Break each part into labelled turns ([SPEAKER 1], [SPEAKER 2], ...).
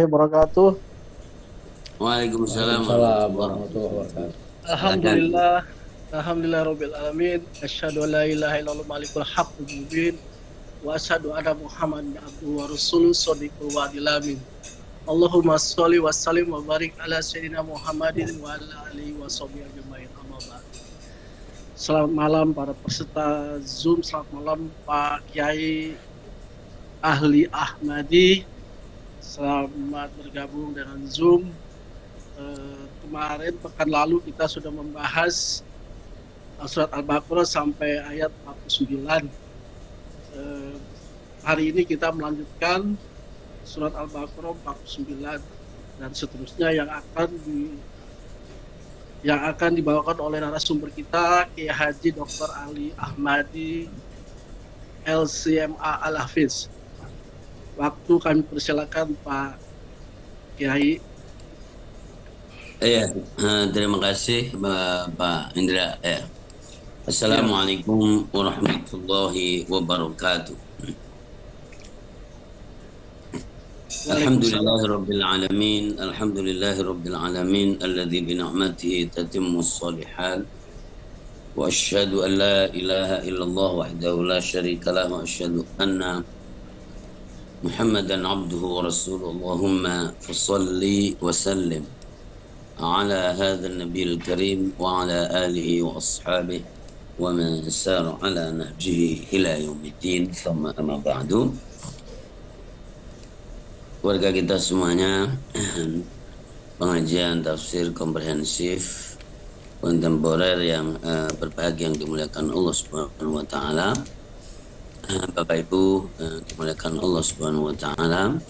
[SPEAKER 1] wabarakatuh.
[SPEAKER 2] Waalaikumsalam
[SPEAKER 3] Waalaikumsalam
[SPEAKER 2] warahmatullahi
[SPEAKER 3] warahmatullahi wabarakatuh.
[SPEAKER 2] wabarakatuh. Silakan.
[SPEAKER 1] Alhamdulillah. Alhamdulillah Rabbil Alamin. Asyhadu an la ilaha illallah malikul haqqul mubin. Wa asyhadu anna Muhammadan abduhu wa rasuluh shadiqul wa'dil amin. Allahumma sholli wa sallim wa barik ala sayyidina Muhammadin wa ala alihi wa sahbihi ajmain. Amma ba'd. Selamat malam para peserta Zoom, selamat malam Pak Kiai Ahli Ahmadi. Selamat bergabung dengan Zoom. Kemarin pekan lalu kita sudah membahas surat Al-Baqarah sampai ayat 49. Hari ini kita melanjutkan surat Al-Baqarah 49 dan seterusnya yang akan dibawakan oleh narasumber kita Kiai Haji Dr. Ali Ahmadi LCMA Al-Hafiz. Waktu kami persilakan Pak Kiai.
[SPEAKER 2] Iya, terima kasih Pak Indra. Ya. Assalamualaikum warahmatullahi wabarakatuh. Alhamdulillahirabbil alamin, alhamdulillahirabbil alamin alladzi bi ni'matihi tatimmus shalihat. Wa asyhadu an la ilaha illallah wahdahu la syarika lah wa asyhadu anna Muhammadan abduhu wa rasuluhu. Allahumma fashalli wa sallim على هذا النبي الكريم وعلى آله وأصحابه ومن سار على نهجه إلى يوم الدين ثم أما بعد. Warga kita semuanya, pengajian tafsir komprehensif kontemporer yang berbahagia, yang dimuliakan Allah Subhanahu wa taala. Bapak Ibu dimuliakan Allah Subhanahu wa taala.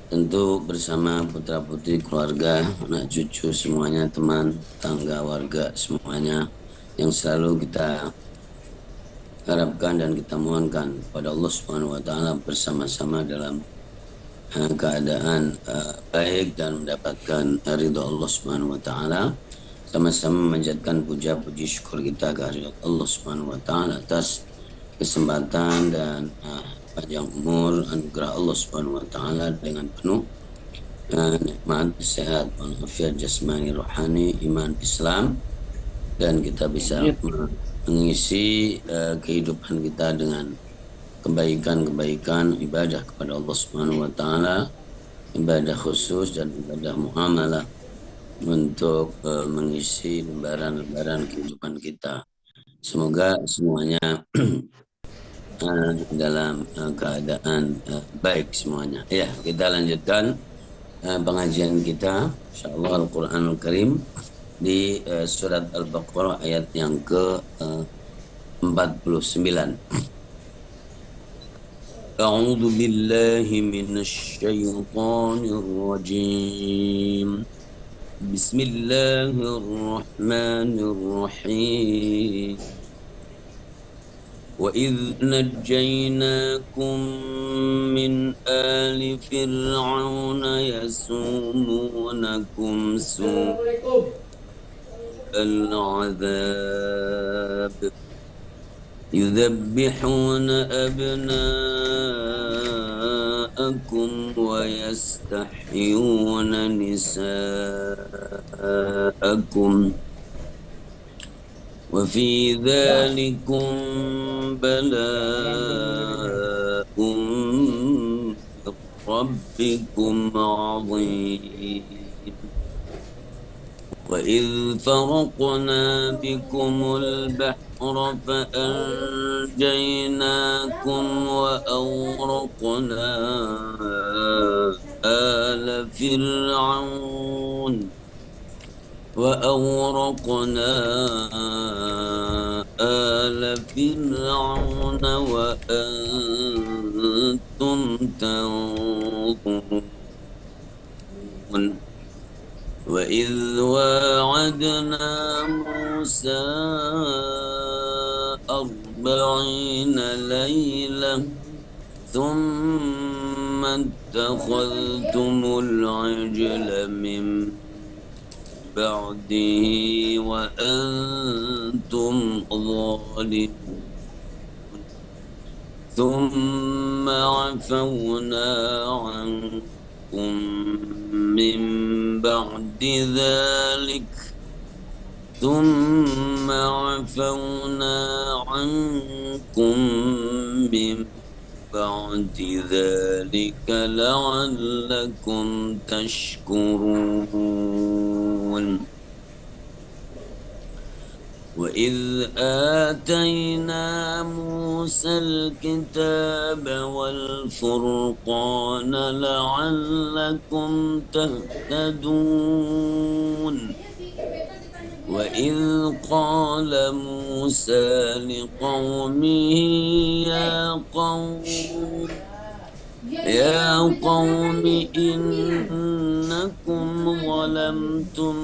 [SPEAKER 2] Tentu bersama putra-putri keluarga, anak cucu semuanya, teman, tangga, warga semuanya yang selalu kita harapkan dan kita mohonkan kepada Allah Subhanahu wa taala bersama-sama dalam keadaan baik dan mendapatkan ridha Allah Subhanahu wa taala. Sama-sama memanjatkan puja-puji syukur kita kehadirat Allah Subhanahu wa taala atas kesempatan dan panjang umur anugerah Allah Subhanahu wa taala dengan penuh nikmat, sehat, walafiat jasmani, rohani, iman, Islam, dan kita bisa mengisi kehidupan kita dengan kebaikan-kebaikan ibadah kepada Allah Subhanahu wa taala, ibadah khusus dan ibadah muamalah untuk mengisi lembaran-lembaran kehidupan kita. Semoga semuanya dalam keadaan baik semuanya. Ya, kita lanjutkan pengajian kita insyaallah Al-Qur'anul Karim di surat Al-Baqarah ayat yang ke-49. A'udzu billahi minasy syaithanir rajim. Bismillahirrahmanirrahim. وَإِذْ نَجَّيْنَاكُمْ مِنْ آلِ فِرْعَوْنَ يَسُومُونَكُمْ سُوءَ الْعَذَابِ يُذَبِّحُونَ أَبْنَاءَكُمْ وَيَسْتَحْيُونَ نِسَاءَكُمْ وفي ذلكم بلاء من ربكم عظيم وإذ فرقنا بكم البحر فأنجيناكم وأغرقنا آل فرعون آل فرعون وأنتم تنظرون وإذ واعدنا موسى 40 ليلة ثم اتخذتم العجل من بعده وأنتم ظالمون ثم عفونا عنكم لكم من بعد ذلك ثم عفونا عنكم من بعد ذلك لعلكم تشكرون وإذ آتينا موسى الكتاب والفرقان لعلكم تهتدون وإذ قال موسى لقومه يا قوم إنكم ظلمتم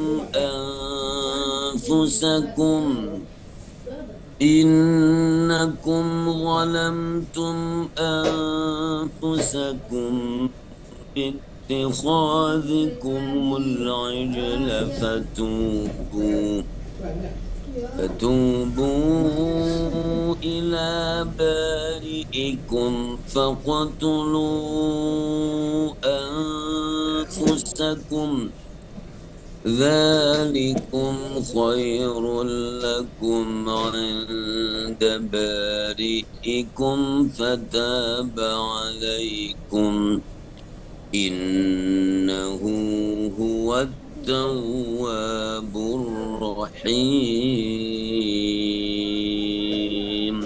[SPEAKER 2] أنفسكم باتخاذكم العجل فتوبوا إلى بارئكم فاقتلوا أنفسكم ذلكم خير لكم عند بارئكم فتاب عليكم إنه هو التواب الرحيم.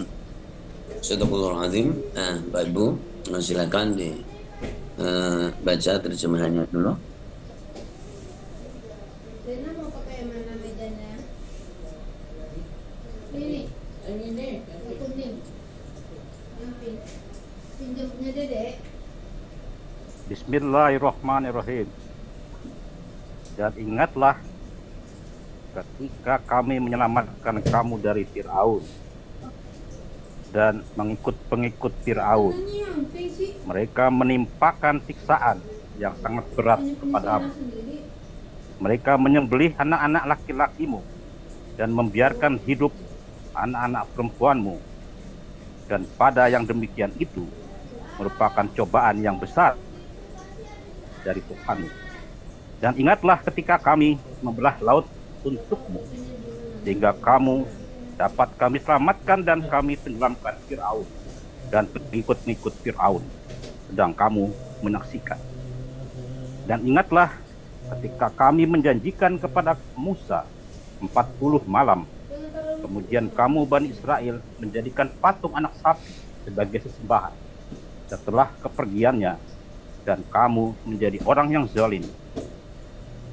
[SPEAKER 2] Astagfirullahaladzim. Pak Ibu, silakan baca terjemahannya dulu.
[SPEAKER 3] Rena mau pakai mana mejanya? Ini kuning. Yang pink. Pinjamnya Dedek.
[SPEAKER 4] Bismillahirrahmanirrahim. Dan ingatlah ketika kami menyelamatkan kamu dari Fir'aun dan pengikut Fir'aun. Mereka menimpakan siksaan yang sangat berat kepadamu. Mereka menyembelih anak-anak laki-lakimu dan membiarkan hidup anak-anak perempuanmu. Dan pada yang demikian itu merupakan cobaan yang besar dari Tuhanmu. Dan ingatlah ketika kami membelah laut untukmu, sehingga kamu dapat kami selamatkan dan kami tenggelamkan Fir'aun dan pengikut-pengikut Fir'aun, sedang kamu menyaksikan. Dan ingatlah ketika kami menjanjikan kepada Musa 40 malam, kemudian kamu Bani Israel menjadikan patung anak sapi sebagai sesembahan setelah kepergiannya, dan kamu menjadi orang yang zalim.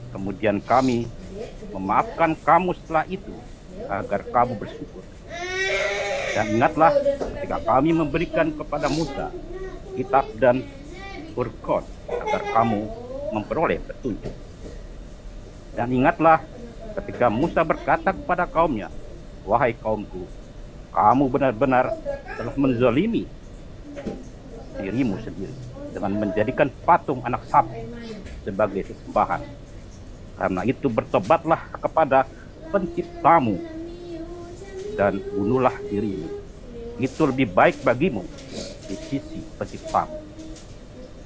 [SPEAKER 4] Kemudian kami memaafkan kamu setelah itu agar kamu bersyukur. Dan ingatlah ketika kami memberikan kepada Musa kitab dan Furqan agar kamu memperoleh petunjuk. Dan ingatlah ketika Musa berkata kepada kaumnya, wahai kaumku, kamu benar-benar telah menzalimi dirimu sendiri dengan menjadikan patung anak sapi sebagai sesembahan. Karena itu bertobatlah kepada penciptamu dan bunuhlah dirimu. Itu lebih baik bagimu di sisi penciptamu.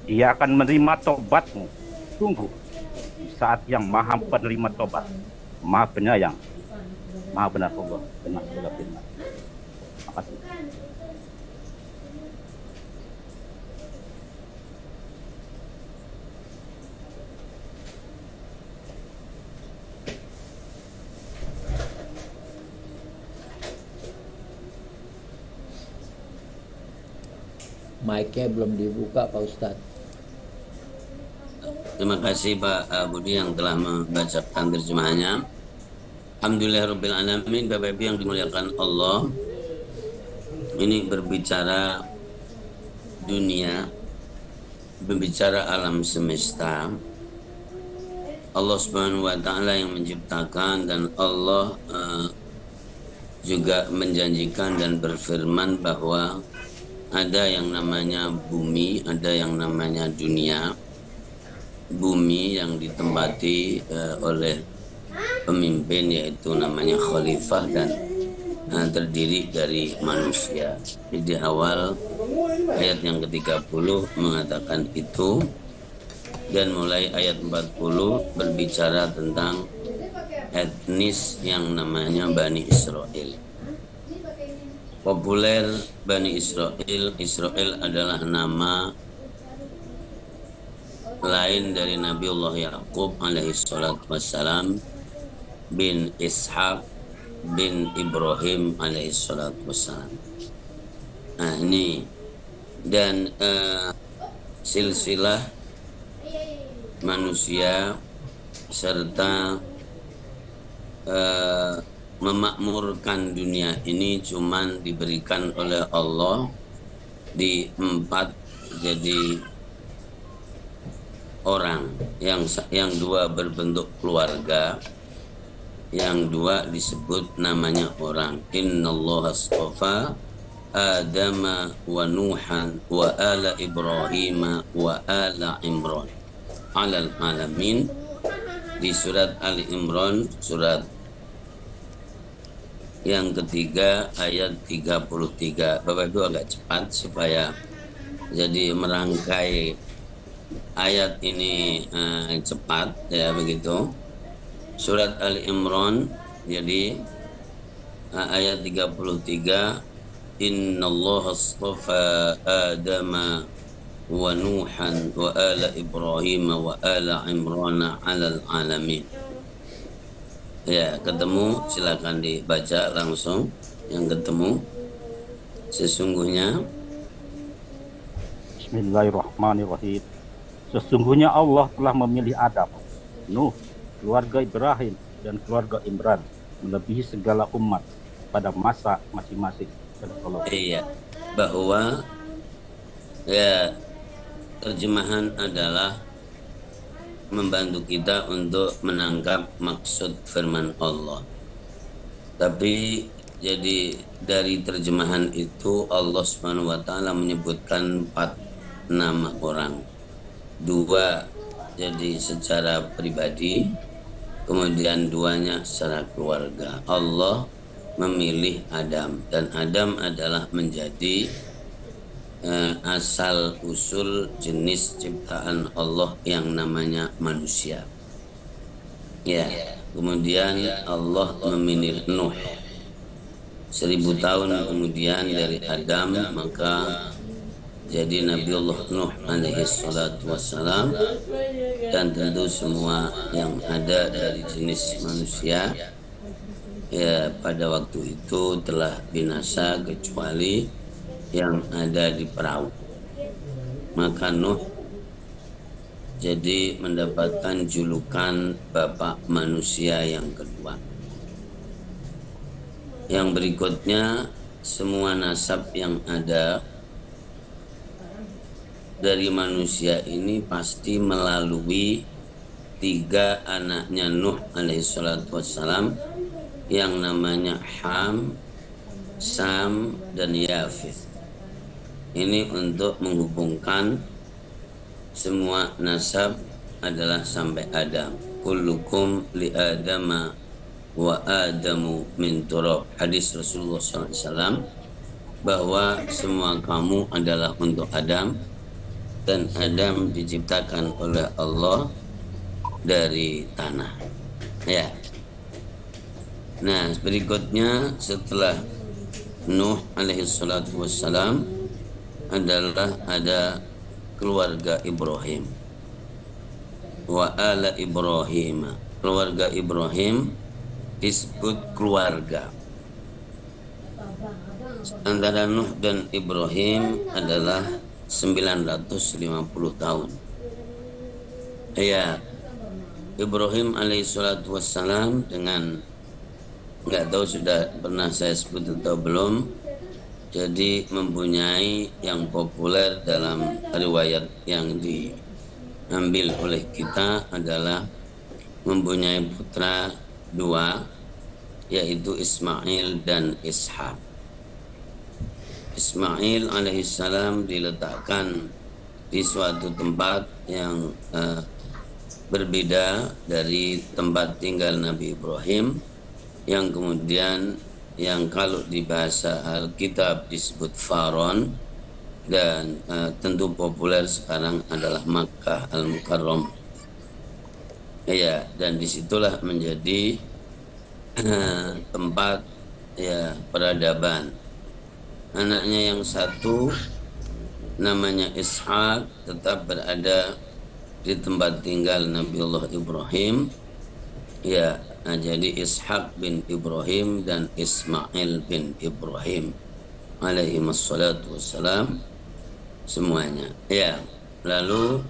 [SPEAKER 4] Ia akan menerima tobatmu. Sungguh di saat yang maha penerima tobat, maha penyayang, maha benar Allah dengan segala firman. Terima kasih.
[SPEAKER 5] Mic-nya belum dibuka Pak Ustadz.
[SPEAKER 2] Terima kasih Pak Budi yang telah membacakan terjemahannya. Alhamdulillahirabbil alamin. Bapak Ibu yang dimuliakan Allah, ini berbicara dunia, berbicara alam semesta. Allah Subhanahu wa taala yang menciptakan, dan Allah juga menjanjikan dan berfirman bahwa ada yang namanya bumi, ada yang namanya dunia. Bumi yang ditempati oleh pemimpin, yaitu namanya khalifah, dan terdiri dari manusia. Di awal ayat yang ke-30 mengatakan itu, dan mulai ayat 40 berbicara tentang etnis yang namanya Bani Israel. Populer Bani Israel, Israel adalah nama lain dari Nabiullah Yaqub alaihi salatu wassalam bin Ishaq bin Ibrahim alaihi salatu wassalam. Nah ini dan silsilah manusia serta memakmurkan dunia ini cuman diberikan oleh Allah di 4 jadi orang, yang 2 berbentuk keluarga, yang 2 disebut namanya orang. Innallaha astafa Adama wa Nuhan wa ala Ibrahim wa ala Imran alal alamin, di surat Ali Imran surat yang ketiga ayat 33. Bapak Ibu agak cepat supaya jadi merangkai ayat ini cepat ya begitu. Surat Ali Imran jadi ayat 33, Innallaha astafa Adama wa Nuhan wa ala Ibrahim wa ala Imran 'alal alamin. Ya, ketemu, silakan dibaca langsung yang ketemu. Sesungguhnya
[SPEAKER 4] Bismillahirrahmanirrahim. Sesungguhnya Allah telah memilih Adam, Nuh, keluarga Ibrahim dan keluarga Imran melebihi segala umat pada masa masing-masing.
[SPEAKER 2] Iya, bahwa ya terjemahan adalah membantu kita untuk menangkap maksud firman Allah. Tapi jadi dari terjemahan itu Allah Subhanahu wa taala menyebutkan 4 nama orang. 2 jadi secara pribadi, kemudian 2-nya secara keluarga. Allah memilih Adam, dan Adam adalah menjadi asal usul jenis ciptaan Allah yang namanya manusia. Ya, kemudian Allah memilih Nuh 1000 tahun kemudian dari Adam, maka jadi Nabiullah Nuh alaihi salatu wassalam, dan tentu semua yang ada dari jenis manusia ya pada waktu itu telah binasa kecuali yang ada di perahu. Maka Nuh jadi mendapatkan julukan bapak manusia yang kedua. Yang berikutnya, semua nasab yang ada dari manusia ini pasti melalui 3 anaknya Nuh alaihissalatu wassalam yang namanya Ham, Sam, dan Yafith. Ini untuk menghubungkan semua nasab adalah sampai Adam. Kullukum li Adama wa Adamu min turab. Hadis Rasulullah SAW bahwa semua kamu adalah untuk Adam, dan Adam diciptakan oleh Allah dari tanah. Ya. Nah, berikutnya setelah Nuh alaihi salatu wassalam adalah ada keluarga Ibrahim. Wa ala Ibrahim. Keluarga Ibrahim disebut keluarga. Antara Nuh dan Ibrahim adalah 950 tahun. Ya, Ibrahim alaihissalatu wassalam dengan nggak tahu sudah pernah saya sebut atau belum, jadi mempunyai yang populer dalam riwayat yang diambil oleh kita adalah mempunyai putra 2, yaitu Ismail dan Ishak. Ismail alaihissalam diletakkan di suatu tempat yang berbeda dari tempat tinggal Nabi Ibrahim, yang kemudian yang kalau di bahasa Alkitab disebut Faron, dan tentu populer sekarang adalah Makkah Al-Mukarram. Ya, dan disitulah menjadi tempat ya peradaban. Anaknya yang satu namanya Ishak tetap berada di tempat tinggal Nabiullah Ibrahim. Ya, jadi Ishak bin Ibrahim dan Ismail bin Ibrahim alaihi wassalatu wassalam semuanya. Ya, lalu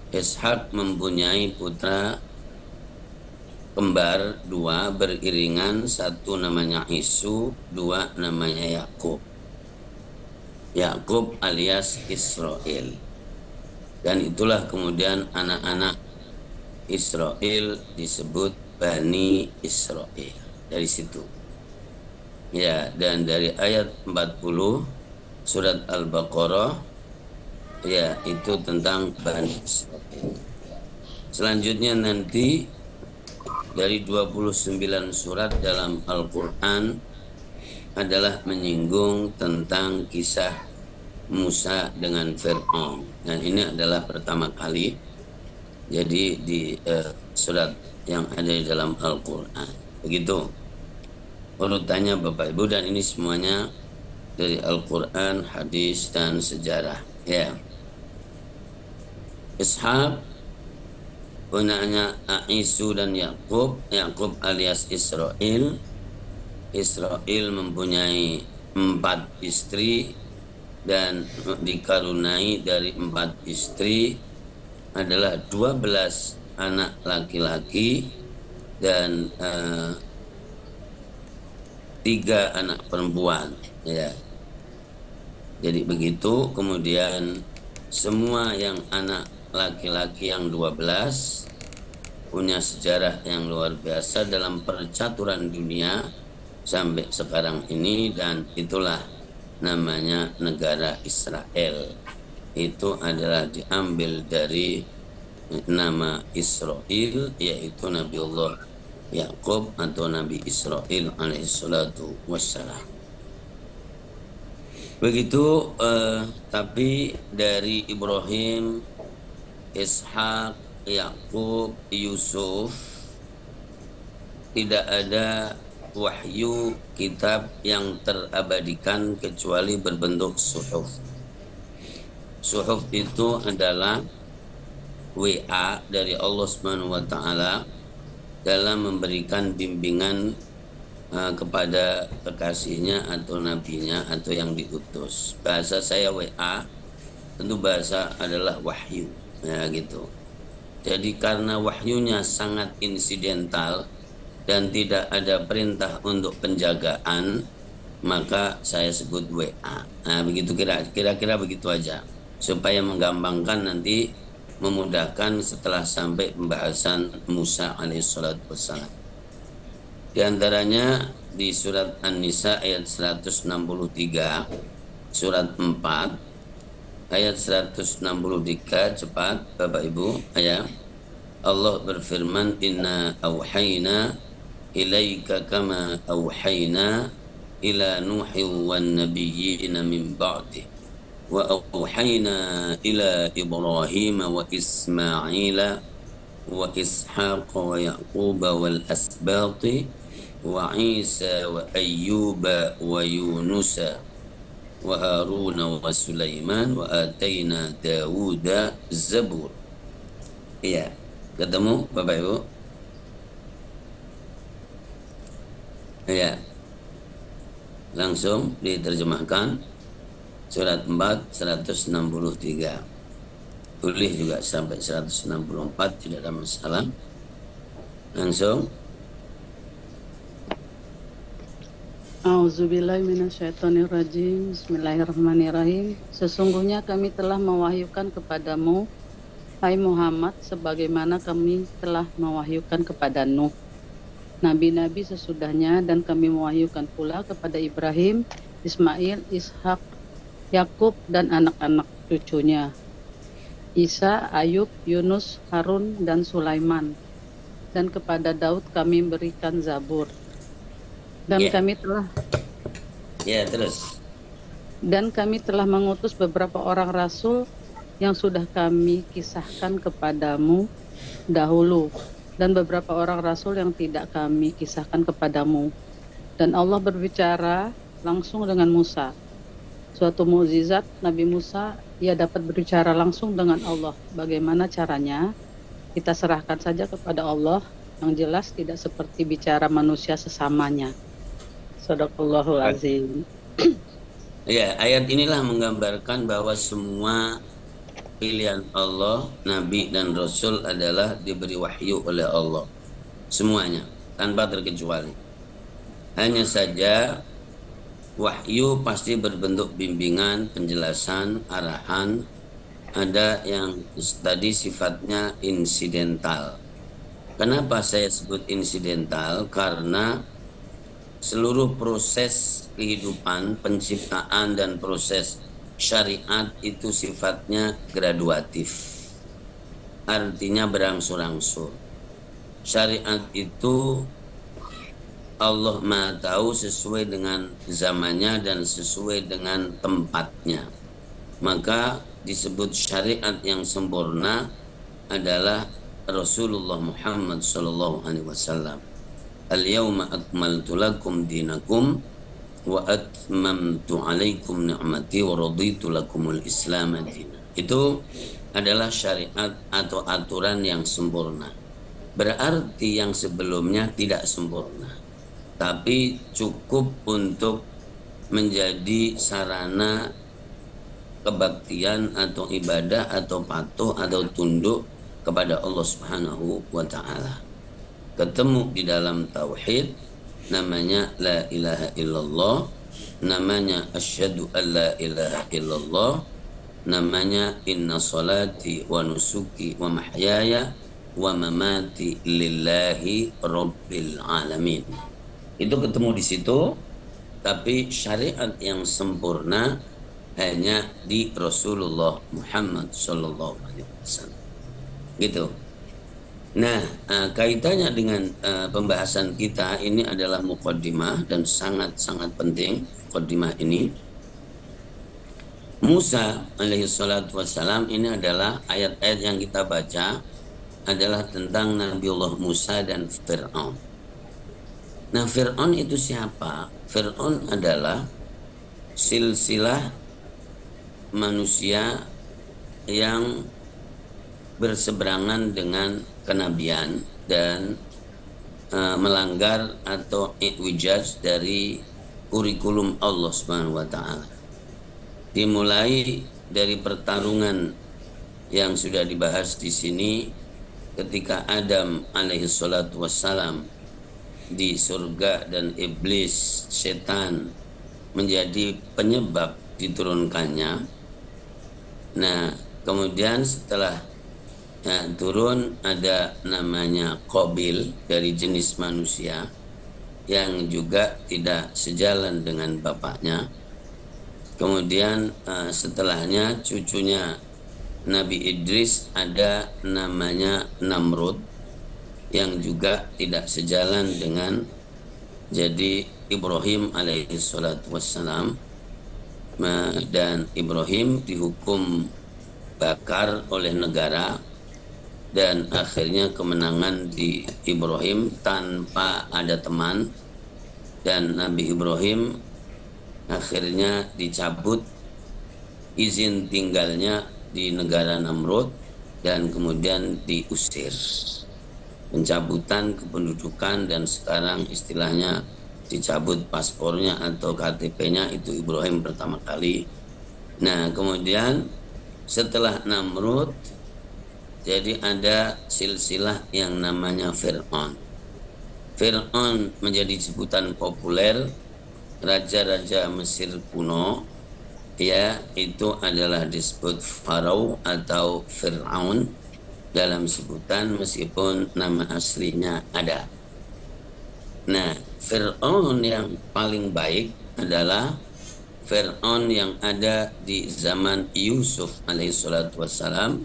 [SPEAKER 2] Ishak mempunyai putra kembar dua beriringan, satu namanya Isu, dua namanya Yakub. Yakub alias Israel. Dan itulah kemudian anak-anak Israel disebut Bani Israel. Dari situ. Ya, dan dari ayat 40 surat Al-Baqarah, ya, itu tentang Bani Israel. Selanjutnya nanti dari 29 surat dalam Al-Quran adalah menyinggung tentang kisah Musa dengan Fir'aun. Dan ini adalah pertama kali jadi di surat yang ada di dalam Al-Quran. Begitu urutannya Bapak Ibu, dan ini semuanya dari Al-Quran, hadis, dan sejarah. Ya, Ishak punyanya Isu dan Yakub. Yakub alias Israel. Israel mempunyai 4 istri dan dikaruniai dari 4 istri adalah 12 anak laki-laki dan 3 anak perempuan. Ya, jadi begitu. Kemudian semua yang anak laki-laki yang 12 punya sejarah yang luar biasa dalam percaturan dunia sampai sekarang ini, dan itulah namanya negara Israel. Itu adalah diambil dari nama Israel, yaitu Nabiullah Yakub atau Nabi Israel alaihissalatu wassalam. Begitu, tapi dari Ibrahim, Ishak, Yakub, Yusuf tidak ada wahyu kitab yang terabadikan kecuali berbentuk suhuf. Suhuf itu adalah WA dari Allah Subhanahu wa taala dalam memberikan bimbingan kepada kekasihnya atau nabinya atau yang diutus. Bahasa saya WA, tentu bahasa adalah wahyu. Ya gitu. Jadi karena wahyunya sangat insidental dan tidak ada perintah untuk penjagaan, maka saya sebut WA. Nah, begitu kira-kira begitu aja, supaya menggampangkan nanti, memudahkan setelah sampai pembahasan Musa alaihissalatu wassalam. Di antaranya di surat An-Nisa ayat 163, surat 4 ayat 163, cepat Bapak Ibu. Ayat Allah berfirman, inna awhayna ilaika kama awhayna ila nuhi wan nabiyyina min ba'di wa awhayna ila Ibrahim wa Ismaila wa Ishaq wa Yaqub wal asbati wa Isa wa Ayyuba wa Yunusa wa Harun wa Sulaiman wa atayna Dawuda Zabur. Iya, ketemu Bapak Ibu? Iya. Langsung diterjemahkan surat 4 163. Boleh juga sampai 164, tidak ada masalah. Langsung.
[SPEAKER 6] A'udzubillahi minasyaitonirrajim. Bismillahirrahmanirrahim. Sesungguhnya kami telah mewahyukan kepadamu, hai Muhammad, sebagaimana kami telah mewahyukan kepada Nuh, nabi-nabi sesudahnya, dan kami mewahyukan pula kepada Ibrahim, Ismail, Ishak, Yakub, dan anak-anak cucunya, Isa, Ayub, Yunus, Harun, dan Sulaiman. Dan kepada Daud kami berikan Zabur. Dan kami telah
[SPEAKER 2] terus.
[SPEAKER 6] Dan kami telah mengutus beberapa orang rasul yang sudah kami kisahkan kepadamu dahulu, dan beberapa orang rasul yang tidak kami kisahkan kepadamu. Dan Allah berbicara langsung dengan Musa. Suatu mukjizat Nabi Musa, ia dapat berbicara langsung dengan Allah. Bagaimana caranya? Kita serahkan saja kepada Allah. Yang jelas tidak seperti bicara manusia sesamanya. Shadaqallahul azim.
[SPEAKER 2] Ya, ayat inilah menggambarkan bahwa semua pilihan Allah, Nabi dan Rasul adalah diberi wahyu oleh Allah. Semuanya, tanpa terkecuali. Hanya saja wahyu pasti berbentuk bimbingan, penjelasan, arahan. Ada yang tadi sifatnya insidental. Kenapa saya sebut insidental? Karena seluruh proses kehidupan, penciptaan dan proses syariat itu sifatnya graduatif. Artinya berangsur-angsur. Syariat itu Allah Maha Tahu sesuai dengan zamannya dan sesuai dengan tempatnya. Maka disebut syariat yang sempurna adalah Rasulullah Muhammad sallallahu alaihi wasallam. Al-yawma akmaltu lakum dinakum wa atmamtu alaikum ni'mati wa raditu lakumul Islam dinan. Itu adalah syariat atau aturan yang sempurna. Berarti yang sebelumnya tidak sempurna, tapi cukup untuk menjadi sarana kebaktian atau ibadah atau patuh atau tunduk kepada Allah Subhanahu wa taala. Ketemu di dalam tauhid, namanya la ilaha illallah, namanya asyhadu an la ilaha illallah, namanya inna salati wa nusuki wa mahyaya wa mamati lillahi rabbil alamin. Itu ketemu di situ, tapi syariat yang sempurna hanya di Rasulullah Muhammad sallallahu alaihi wasallam. Gitu. Nah, kaitannya dengan pembahasan kita ini adalah muqaddimah dan sangat-sangat penting muqaddimah ini. Musa alaihi salatu wassalam, ini adalah ayat-ayat yang kita baca adalah tentang Nabiullah Musa dan Fir'aun. Nah, Fir'aun itu siapa? Fir'aun adalah silsilah manusia yang berseberangan dengan kenabian dan melanggar atau i'wijaz dari kurikulum Allah Subhanahu wa taala. Dimulai dari pertarungan yang sudah dibahas di sini ketika Adam alaihi salatu wassalam di surga dan iblis setan menjadi penyebab diturunkannya. Nah, kemudian setelah turun ada namanya Qabil dari jenis manusia yang juga tidak sejalan dengan bapaknya. Kemudian setelahnya cucunya Nabi Idris ada namanya Namrud yang juga tidak sejalan dengan jadi Ibrahim alaihi salatu wassalam. Dan Ibrahim dihukum bakar oleh negara dan akhirnya kemenangan di Ibrahim tanpa ada teman, dan Nabi Ibrahim akhirnya dicabut izin tinggalnya di negara Namrud dan kemudian diusir, pencabutan kependudukan, dan sekarang istilahnya dicabut paspornya atau KTP-nya. Itu Ibrahim pertama kali. Nah, kemudian setelah Namrud jadi ada silsilah yang namanya Fir'aun. Fir'aun menjadi sebutan populer raja-raja Mesir kuno, ya, itu adalah disebut Farao atau Fir'aun dalam sebutan meskipun nama aslinya ada. Nah, Fir'aun yang paling baik adalah Fir'aun yang ada di zaman Yusuf alaihi salatu wassalam,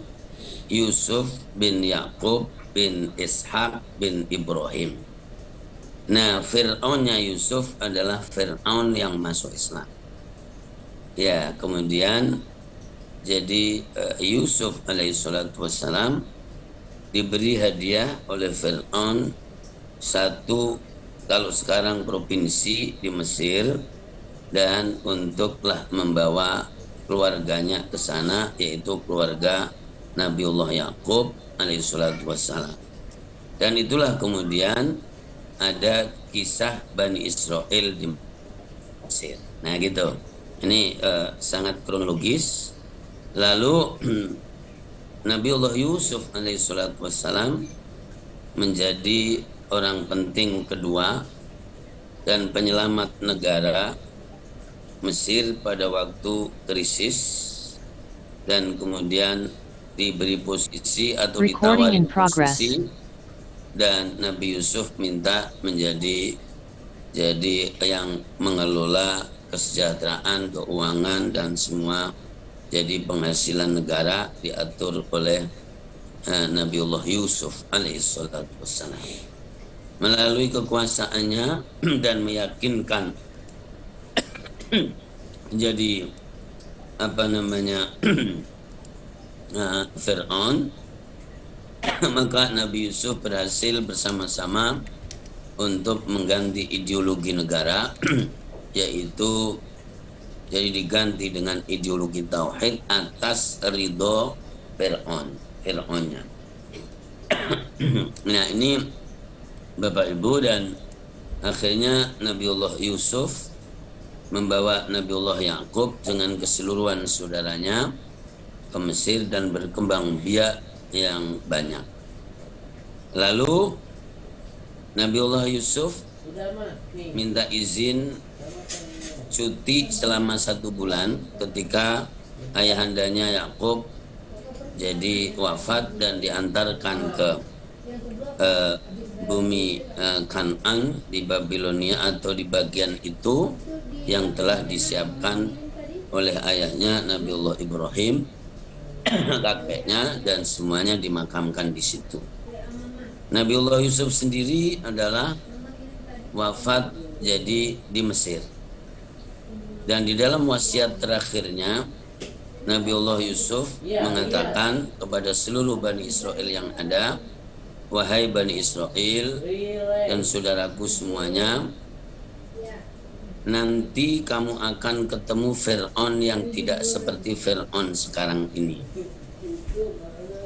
[SPEAKER 2] Yusuf bin Yaqub bin Ishaq bin Ibrahim. Nah, Fir'aunnya Yusuf adalah Fir'aun yang masuk Islam. Ya, kemudian jadi Yusuf alaihissalatu wassalam diberi hadiah oleh Fir'aun satu, kalau sekarang provinsi di Mesir, dan untuklah membawa keluarganya ke sana, yaitu keluarga Nabiullah Yakub alaihissalatu wassalam. Dan itulah kemudian ada kisah Bani Israel di Mesir. Nah gitu. Ini sangat kronologis. Lalu Nabiullah Yusuf alaihissalatu wassalam menjadi orang penting kedua dan penyelamat negara Mesir pada waktu krisis, dan kemudian diberi posisi atau ditawari posisi, dan Nabi Yusuf minta menjadi yang mengelola kesejahteraan, keuangan, dan semua, jadi penghasilan negara diatur oleh Nabiullah Yusuf alaihissalatu wassalam. Melalui kekuasaannya dan meyakinkan jadi Fir'aun, maka Nabi Yusuf berhasil bersama-sama untuk mengganti ideologi negara, yaitu jadi diganti dengan ideologi tauhid atas ridho Fir'aunnya. Nah ini Bapak Ibu, dan akhirnya Nabiullah Yusuf membawa Nabiullah Yakub dengan keseluruhan saudaranya ke Mesir dan berkembang biak yang banyak. Lalu Nabiullah Yusuf minta izin cuti selama 1 bulan ketika ayahandanya Yakub jadi wafat dan diantarkan ke bumi Kan'an di Babilonia, atau di bagian itu yang telah disiapkan oleh ayahnya Nabiullah Ibrahim, kakeknya, dan semuanya dimakamkan di situ. Nabiullah Yusuf sendiri adalah wafat jadi di Mesir. Dan di dalam wasiat terakhirnya Nabiullah Yusuf mengatakan kepada seluruh Bani Israel yang ada, wahai Bani Israel dan saudaraku semuanya, nanti kamu akan ketemu Fir'aun yang tidak seperti Fir'aun sekarang ini.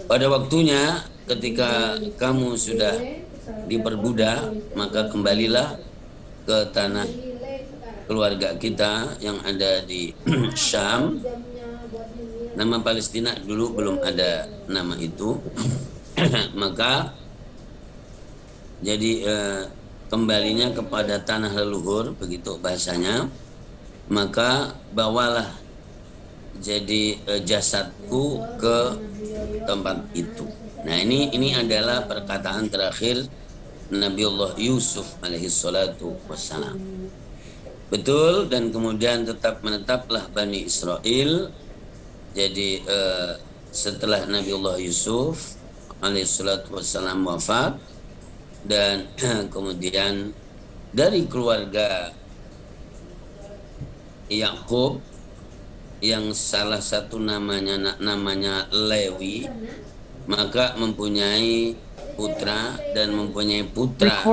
[SPEAKER 2] Pada waktunya ketika kamu sudah diperbudak, maka kembalilah ke tanah keluarga kita yang ada di Syam. Nama Palestina dulu belum ada nama itu. Maka jadi kembalinya kepada tanah leluhur, begitu bahasanya. Maka bawalah jadi jasadku ke tempat itu. Nah ini adalah perkataan terakhir Nabiullah Yusuf alaihissalatu wassalam. Betul, dan kemudian menetaplah Bani Israel. Jadi setelah Nabiullah Yusuf alaihissalatu wassalam wafat, dan kemudian dari keluarga Yakub yang salah satu namanya Lewi, maka mempunyai putra dan mempunyai putra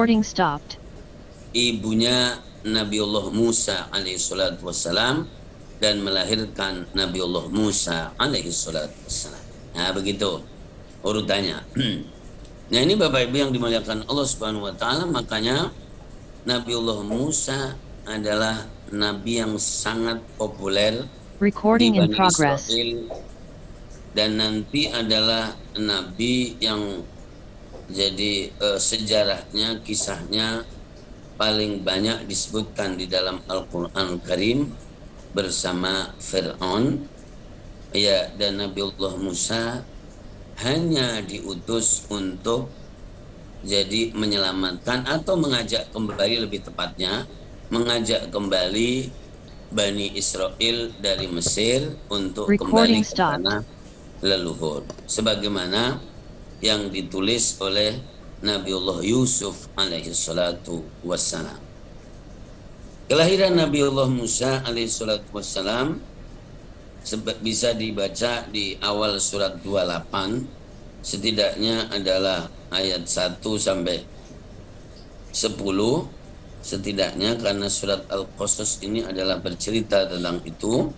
[SPEAKER 2] ibunya Nabiullah Musa alaihissalatu wassalam, dan melahirkan Nabiullah Musa alaihissalatu wassalam. Nah begitu urutannya. Nah ini Bapak Ibu yang dimuliakan Allah Subhanahu wa taala, makanya Nabiullah Musa adalah nabi yang sangat populer di Bani Israel, dan nanti adalah nabi yang jadi sejarahnya, kisahnya paling banyak disebutkan di dalam Al-Quran Karim bersama Fir'aun. Ya, dan Nabiullah Musa hanya diutus untuk jadi menyelamatkan atau mengajak kembali, lebih tepatnya mengajak kembali Bani Israel dari Mesir untuk kembali ke tanah leluhur, sebagaimana yang ditulis oleh Nabiullah Yusuf alaihissalatu wassalam. Kelahiran Nabiullah Musa alaihissalatu wassalam bisa dibaca di awal surat 28, setidaknya adalah ayat 1 sampai 10 setidaknya, karena surat Al-Qasas ini adalah bercerita tentang itu.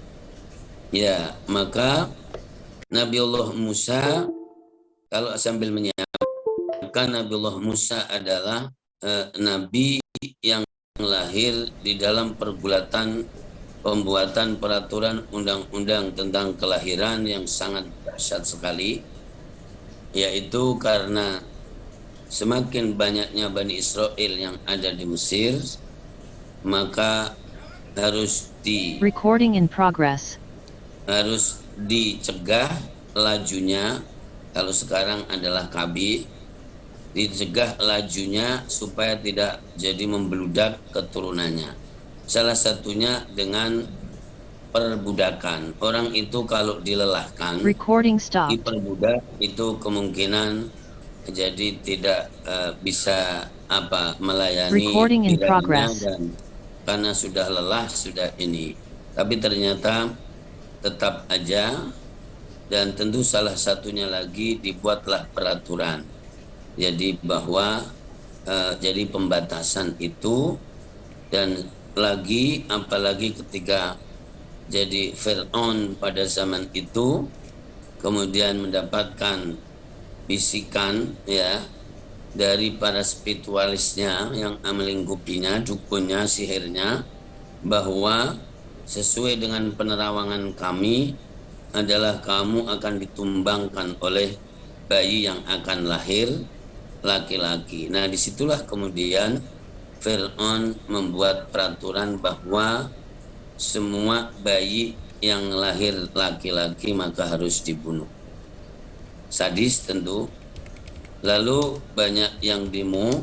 [SPEAKER 2] Ya, maka Nabiullah Musa, kalau sambil menyiapkan, Nabiullah Musa adalah nabi yang lahir di dalam pergulatan pembuatan peraturan undang-undang tentang kelahiran yang sangat dahsyat sekali, yaitu karena semakin banyaknya Bani Israel yang ada di Mesir, maka harus
[SPEAKER 7] Recording in progress.
[SPEAKER 2] harus dicegah lajunya. Kalau sekarang adalah KB, dicegah lajunya supaya tidak jadi membeludak keturunannya. Salah satunya dengan perbudakan. Orang itu kalau dilelahkan,
[SPEAKER 7] Recording stopped.
[SPEAKER 2] diperbudak, itu kemungkinan jadi tidak bisa melayani
[SPEAKER 7] Recording in
[SPEAKER 2] dirinya,
[SPEAKER 7] progress.
[SPEAKER 2] dan karena sudah lelah, sudah ini. Tapi ternyata tetap aja, dan tentu salah satunya lagi dibuatlah peraturan. Jadi bahwa jadi pembatasan itu, dan lagi apalagi ketika jadi Fir'aun pada zaman itu kemudian mendapatkan bisikan ya dari para spiritualisnya yang melingkupinya, dukunnya, sihirnya, bahwa sesuai dengan penerawangan kami adalah kamu akan ditumbangkan oleh bayi yang akan lahir laki-laki. Nah, disitulah kemudian Fir'aun membuat peraturan bahwa semua bayi yang lahir laki-laki maka harus dibunuh. Sadis tentu. Lalu banyak yang demo,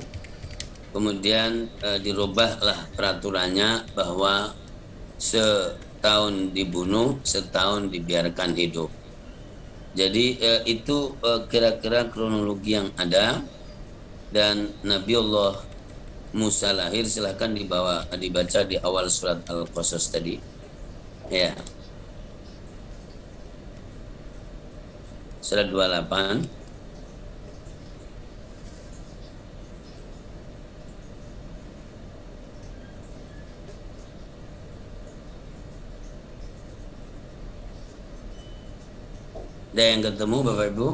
[SPEAKER 2] kemudian dirubahlah peraturannya bahwa setahun dibunuh, setahun dibiarkan hidup. Jadi itu kira-kira kronologi yang ada. Dan Nabiullah Musa lahir, silahkan dibaca di awal surat Al-Qasas tadi. Ya. Surat 28. Ada yang ketemu Bapak Ibu?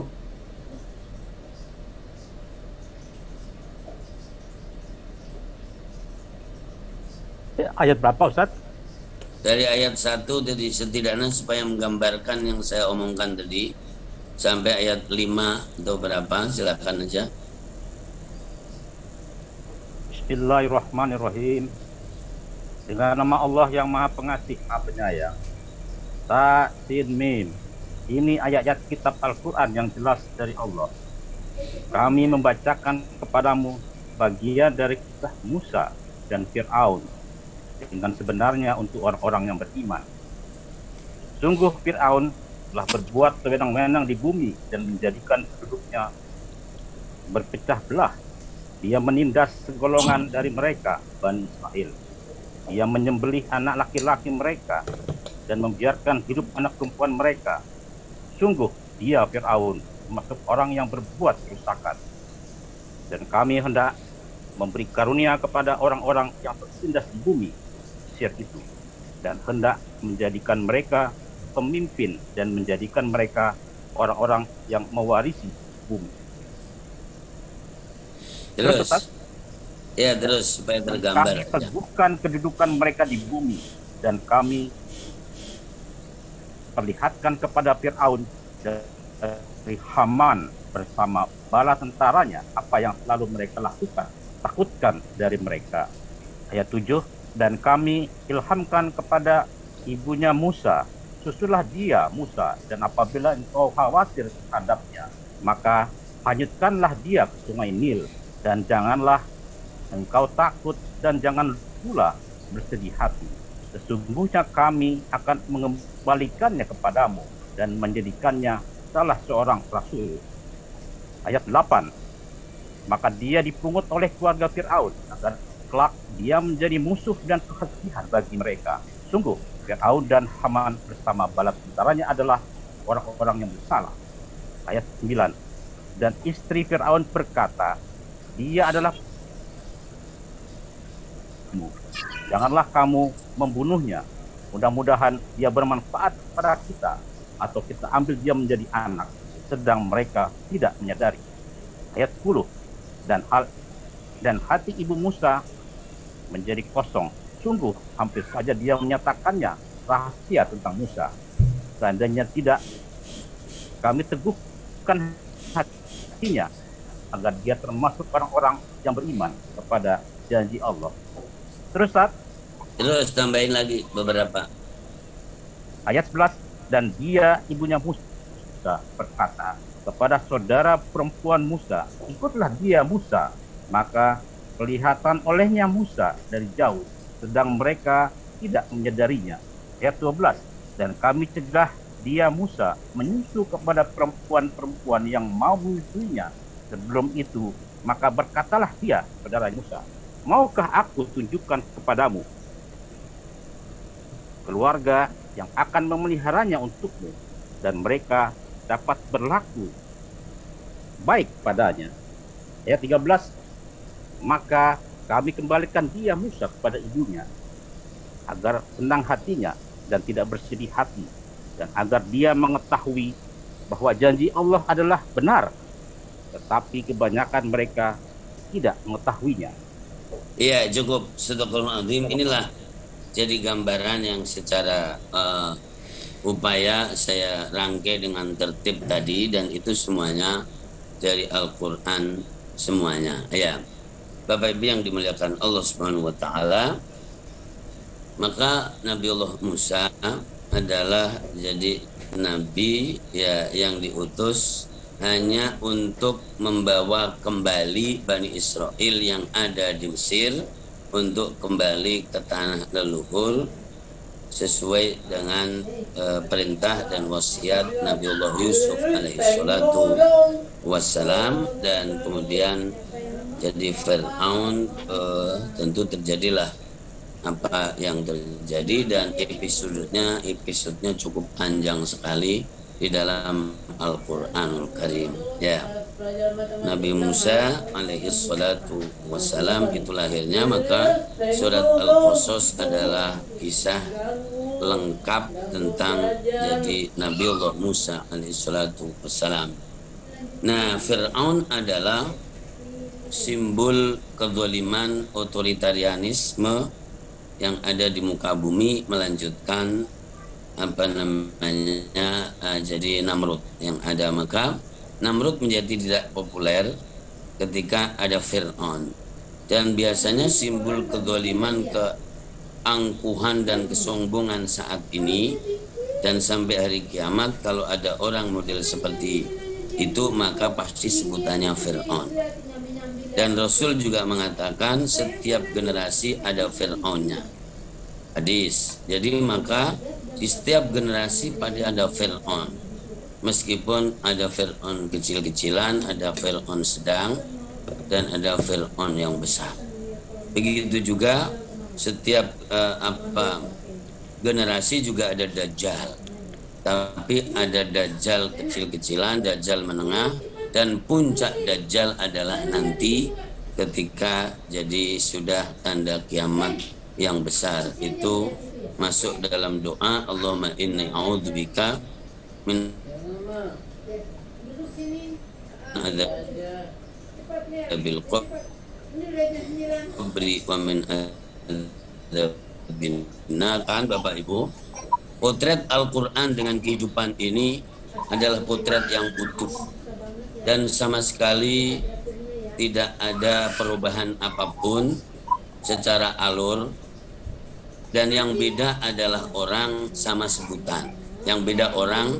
[SPEAKER 4] Ayat berapa Ustaz?
[SPEAKER 2] Dari ayat 1 tadi, setidaknya supaya menggambarkan yang saya omongkan tadi, sampai ayat 5 atau berapa, silakan aja.
[SPEAKER 4] Bismillahirrahmanirrahim. Dengan nama Allah yang Maha Pengasih, Maha Penyayang. Ta, Sin, Mim. Ini ayat-ayat kitab Al-Quran yang jelas dari Allah. Kami membacakan kepadamu bagian dari kisah Musa dan Fir'aun dengan sebenarnya untuk orang-orang yang beriman. Sungguh Fir'aun telah berbuat sewenang-wenang di bumi dan menjadikan penduduknya berpecah belah. Dia menindas segolongan dari mereka, Bani Israel. Dia menyembelih anak laki-laki mereka dan membiarkan hidup anak perempuan mereka. Sungguh dia Fir'aun termasuk orang yang berbuat kerusakan. Dan kami hendak memberi karunia kepada orang-orang yang tertindas di bumi Mesir itu, dan hendak menjadikan mereka pemimpin dan menjadikan mereka orang-orang yang mewarisi bumi.
[SPEAKER 2] Terus. Ya, terus supaya tergambar.
[SPEAKER 4] Kami teguhkan kedudukan mereka di bumi, dan kami perlihatkan kepada Fir'aun dari Haman bersama bala tentaranya apa yang selalu mereka lakukan, takutkan dari mereka. Ayat 7, dan kami ilhamkan kepada ibunya Musa, susulah dia Musa, dan apabila engkau khawatir terhadapnya, maka hanyutkanlah dia ke sungai Nil, dan janganlah engkau takut dan jangan pula bersedih hati. Sesungguhnya kami akan mengembalikannya kepadamu dan menjadikannya salah seorang rasul. Ayat 8, maka dia dipungut oleh keluarga Fir'aun agar kelak dia menjadi musuh dan kesedihan bagi mereka. Sungguh Fir'aun dan Haman bersama bala tentaranya adalah orang-orang yang bersalah. Ayat 9. Dan istri Fir'aun berkata, dia adalah janganlah kamu membunuhnya. Mudah-mudahan dia bermanfaat pada kita, atau kita ambil dia menjadi anak, sedang mereka tidak menyadari. Ayat 10. Dan hati ibu Musa menjadi kosong. Sungguh hampir saja dia menyatakannya rahasia tentang Musa. Seandainya tidak, kami teguhkan hatinya agar dia termasuk orang-orang yang beriman kepada janji Allah.
[SPEAKER 2] Terus tambahin lagi beberapa.
[SPEAKER 4] Ayat 11. Dan dia ibunya Musa berkata kepada saudara perempuan Musa, ikutlah dia Musa. Maka kelihatan olehnya Musa dari jauh, sedang mereka tidak menyadarinya. Ayat 12. Dan kami cegah dia Musa menyusu kepada perempuan-perempuan yang mau menyusuinya. Sebelum itu, maka berkatalah dia kepada Musa, maukah aku tunjukkan kepadamu keluarga yang akan memeliharanya untukmu, dan mereka dapat berlaku baik padanya. Ayat 13. Maka kami kembalikan dia Musa kepada ibunya, agar senang hatinya dan tidak bersedih hati, dan agar dia mengetahui bahwa janji Allah adalah benar, tetapi kebanyakan mereka tidak mengetahuinya.
[SPEAKER 2] Iya, cukup. Sadaqallahul azim. Inilah jadi gambaran yang secara upaya saya rangkai dengan tertib tadi, dan itu semuanya dari Al-Quran semuanya. Ya, Bapak Ibu yang dimuliakan Allah Subhanahu wa taala, maka Nabiullah Musa adalah jadi nabi ya yang diutus hanya untuk membawa kembali Bani Israel yang ada di Mesir untuk kembali ke tanah leluhur sesuai dengan perintah dan wasiat Nabiullah Yusuf alaihissalatu wassalam. Dan kemudian jadi Fir'aun, tentu terjadilah apa yang terjadi, dan episodenya cukup panjang sekali di dalam Al-Quranul Karim. Ya, Nabi Musa alaihissalatu wassalam itu lahirnya, maka surat Al-Qasas adalah kisah lengkap tentang jadi Nabiullah Musa alaihissalatu wassalam. Nah, Fir'aun adalah simbol kezaliman otoritarianisme yang ada di muka bumi, melanjutkan apa namanya jadi Namrud yang ada. Maka Namrud menjadi tidak populer ketika ada Fir'aun, dan biasanya simbol kezaliman, keangkuhan dan kesombongan saat ini dan sampai hari kiamat, kalau ada orang model seperti itu maka pasti sebutannya Fir'aun. Dan Rasul juga mengatakan setiap generasi ada Fir'aunnya, hadis. Jadi maka di setiap generasi pada ada Fir'aun, meskipun ada Fir'aun kecil-kecilan, ada Fir'aun sedang, dan ada Fir'aun yang besar. Begitu juga setiap generasi juga ada Dajjal, tapi ada Dajjal kecil-kecilan, Dajjal menengah, dan puncak Dajjal adalah nanti ketika jadi sudah tanda kiamat yang besar. Itu masuk dalam doa, Allahumma inni a'udzubika min adzabil qabri wa min adzabin nar. Kan Bapak Ibu, potret Al-Quran dengan kehidupan ini adalah potret yang utuh dan sama sekali tidak ada perubahan apapun secara alur. Dan yang beda adalah orang sama sebutan. Yang beda orang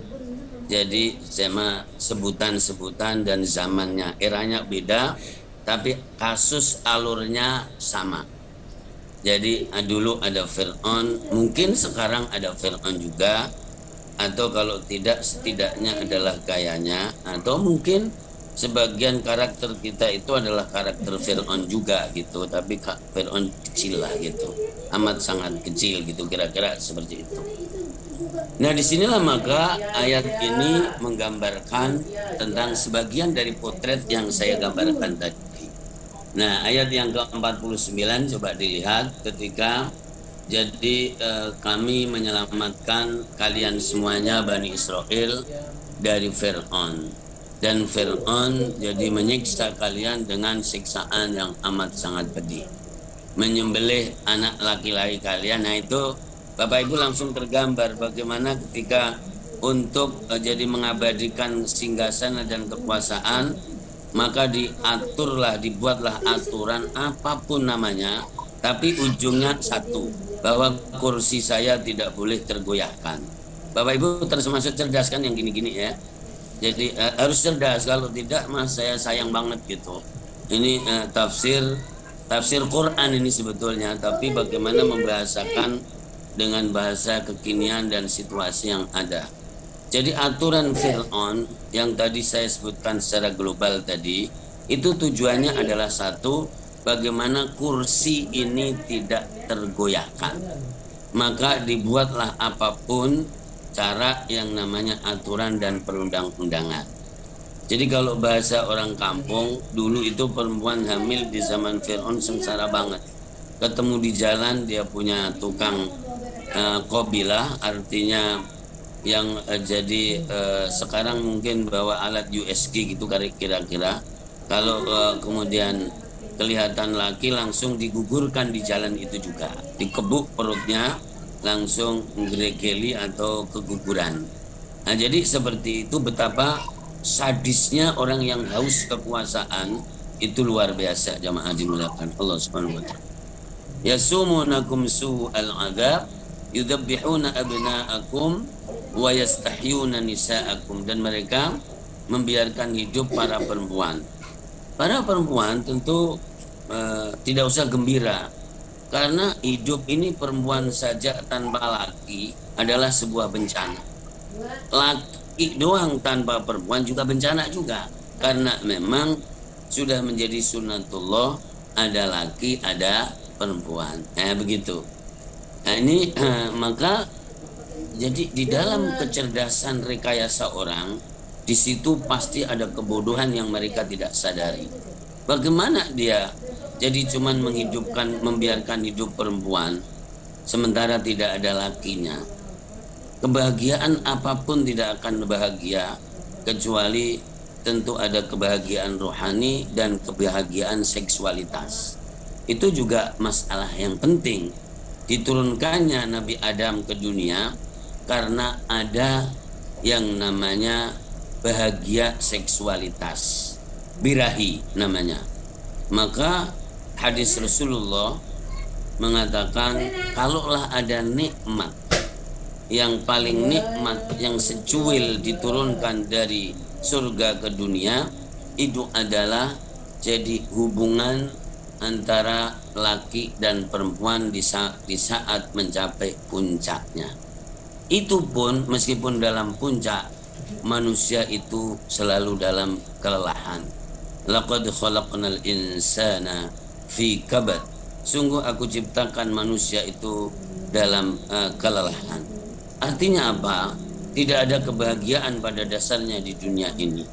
[SPEAKER 2] jadi sama sebutan-sebutan dan zamannya, eranya beda, tapi kasus alurnya sama. Jadi dulu ada Fir'aun, mungkin sekarang ada Fir'aun juga, atau kalau tidak setidaknya adalah gayanya, atau mungkin sebagian karakter kita itu adalah karakter Fir'aun juga gitu, tapi Fir'aun kecil lah gitu. amat sangat kecil gitu, kira-kira seperti itu. Nah, disinilah maka ayat ini menggambarkan tentang sebagian dari potret yang saya gambarkan tadi. Nah, ayat yang ke-49 coba dilihat ketika jadi kami menyelamatkan kalian semuanya Bani Israel dari Fir'aun, dan Fir'aun jadi menyiksa kalian dengan siksaan yang amat sangat pedih, menyembelih anak laki-laki kalian. Nah, itu Bapak Ibu langsung tergambar bagaimana ketika untuk jadi mengabadikan singgasana dan kekuasaan, maka dibuatlah aturan apapun namanya, tapi ujungnya satu, bahwa kursi saya tidak boleh tergoyahkan. Bapak Ibu termasuk cerdas kan yang gini-gini ya. Jadi harus cerdas, kalau tidak mas saya sayang banget gitu. Ini tafsir Quran ini sebetulnya, tapi bagaimana membahasakan dengan bahasa kekinian dan situasi yang ada. Jadi aturan Fir'aun yang tadi saya sebutkan secara global tadi, itu tujuannya adalah satu, bagaimana kursi ini tidak tergoyahkan. Maka dibuatlah apapun cara yang namanya aturan dan perundang-undangan. Jadi kalau bahasa orang kampung, dulu itu perempuan hamil di zaman Fir'aun sengsara banget. Ketemu di jalan dia punya tukang kobilah, artinya yang jadi sekarang mungkin bawa alat USG gitu kira-kira. Kalau kemudian kelihatan laki langsung digugurkan di jalan itu juga, dikebuk perutnya langsung gregeli atau keguguran. Nah, jadi seperti itu, betapa sadisnya orang yang haus kekuasaan itu luar biasa, jamaah dimuliakan Allah Subhanahu wa taala. Yasumunakum su'al adzab yudabbihuna abna'akum wa yastahyuna nisa'akum, dan mereka membiarkan hidup para perempuan. Para perempuan tentu tidak usah gembira, karena hidup ini perempuan saja tanpa laki adalah sebuah bencana. Laki doang tanpa perempuan juga bencana juga, karena memang sudah menjadi sunnatullah, ada laki ada perempuan. Begitu. Nah, ini maka jadi di dalam kecerdasan rekayasa orang, di situ pasti ada kebodohan yang mereka tidak sadari. Bagaimana dia jadi cuman membiarkan hidup perempuan sementara tidak ada lakinya. Kebahagiaan apapun tidak akan bahagia kecuali tentu ada kebahagiaan rohani dan kebahagiaan seksualitas. Itu juga masalah yang penting. Diturunkannya Nabi Adam ke dunia karena ada yang namanya bahagia seksualitas, birahi namanya. Maka hadis Rasulullah mengatakan, kalaulah ada nikmat yang paling nikmat yang secuil diturunkan dari surga ke dunia, itu adalah jadi hubungan antara laki dan perempuan di saat mencapai puncaknya. Itu pun meskipun dalam puncak, manusia itu selalu dalam kelelahan. Laqad khalaqnal insana fi kabad. Sungguh aku ciptakan manusia itu dalam kelelahan. Artinya apa? Tidak ada kebahagiaan pada dasarnya di dunia ini.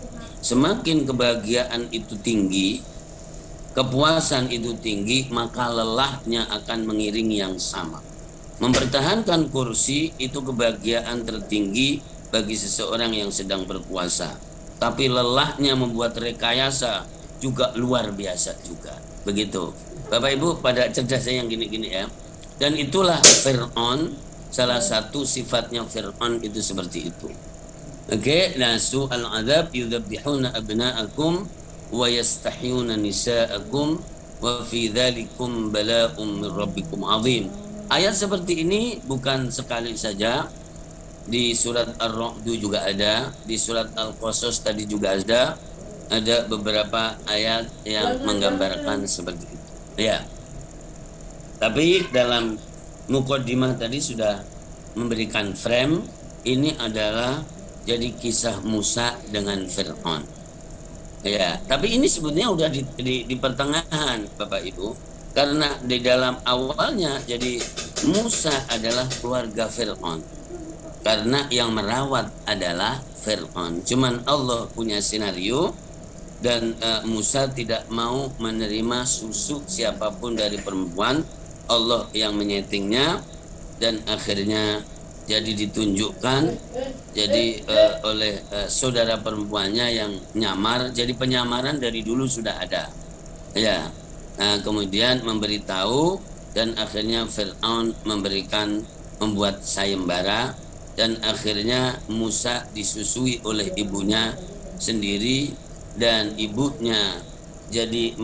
[SPEAKER 2] Semakin kebahagiaan itu tinggi, kepuasan itu tinggi, maka lelahnya akan mengiringi yang sama. Mempertahankan kursi itu kebahagiaan tertinggi bagi seseorang yang sedang berkuasa. Tapi lelahnya membuat rekayasa juga luar biasa juga. Begitu. Bapak Ibu pada cerdasnya yang gini-gini ya. Dan itulah Fir'aun, salah satu sifatnya Fir'aun itu seperti itu. Oke, nah su'al adzab yudabbihuna abna'akum wa yastahyuna nisa'akum wa fi dzalikum bala'um min rabbikum 'adzim. Ayat seperti ini bukan sekali saja, di surat Ar-Ra'd juga ada, di surat Al-Qasas tadi juga ada beberapa ayat yang menggambarkan seperti itu. Ya. Tapi dalam muqaddimah tadi sudah memberikan frame, ini adalah jadi kisah Musa dengan Fir'aun. Ya, tapi ini sebetulnya udah di pertengahan Bapak Ibu. Karena di dalam awalnya jadi Musa adalah keluarga Fir'aun. Karena yang merawat adalah Fir'aun. Cuman Allah punya skenario dan Musa tidak mau menerima susu siapapun dari perempuan. Allah yang menyetingnya dan akhirnya jadi ditunjukkan jadi oleh saudara perempuannya yang nyamar. Jadi penyamaran dari dulu sudah ada. Ya. Kemudian memberitahu dan akhirnya Fir'aun membuat sayembara dan akhirnya Musa disusui oleh ibunya sendiri dan ibunya jadi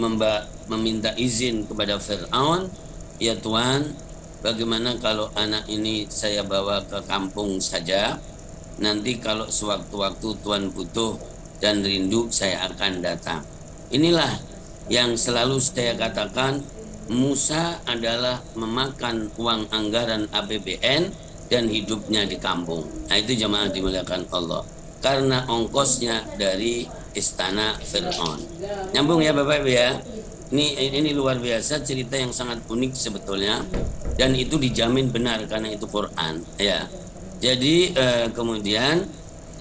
[SPEAKER 2] meminta izin kepada Fir'aun, ya Tuhan, bagaimana kalau anak ini saya bawa ke kampung saja, nanti kalau sewaktu-waktu Tuhan butuh dan rindu saya akan datang. Inilah yang selalu saya katakan, Musa adalah memakan uang anggaran APBN dan hidupnya di kampung. Nah itu jemaah dimuliakan Allah. Karena ongkosnya dari istana Fir'aun. Nyambung ya Bapak Ibu ya. Ini luar biasa, cerita yang sangat unik sebetulnya. Dan itu dijamin benar karena itu Quran. Ya. Jadi kemudian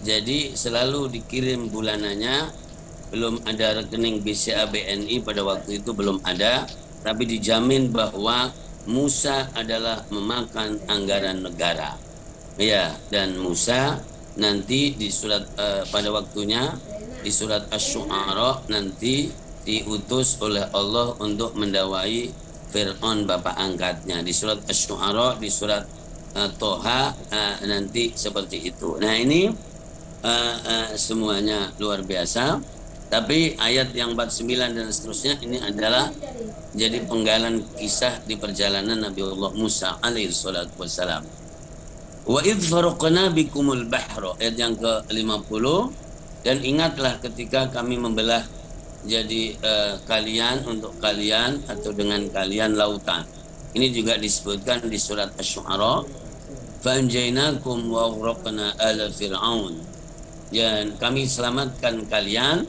[SPEAKER 2] jadi selalu dikirim bulanannya. Belum ada rekening BCA BNI pada waktu itu, belum ada, tapi dijamin bahwa Musa adalah memakan anggaran negara. Ya, dan Musa nanti di surat pada waktunya di surat Asy-Syu'ara nanti diutus oleh Allah untuk mendakwai Fir'aun bapak angkatnya. Di surat Asy-Syu'ara, di surat Toha nanti seperti itu. Nah ini semuanya luar biasa. Tapi ayat yang 49 dan seterusnya ini adalah jadi penggalan kisah di perjalanan Nabi Allah Musa alaihi salatu wassalam. Wa idh faraqna bikumul bahra, ayat yang ke-50, dan ingatlah ketika kami membelah jadi kalian untuk kalian atau dengan kalian lautan. Ini juga disebutkan di surat Asy-Syu'ara, fa anjaynakum wa aghraqna ala fir'aun. Dan kami selamatkan kalian.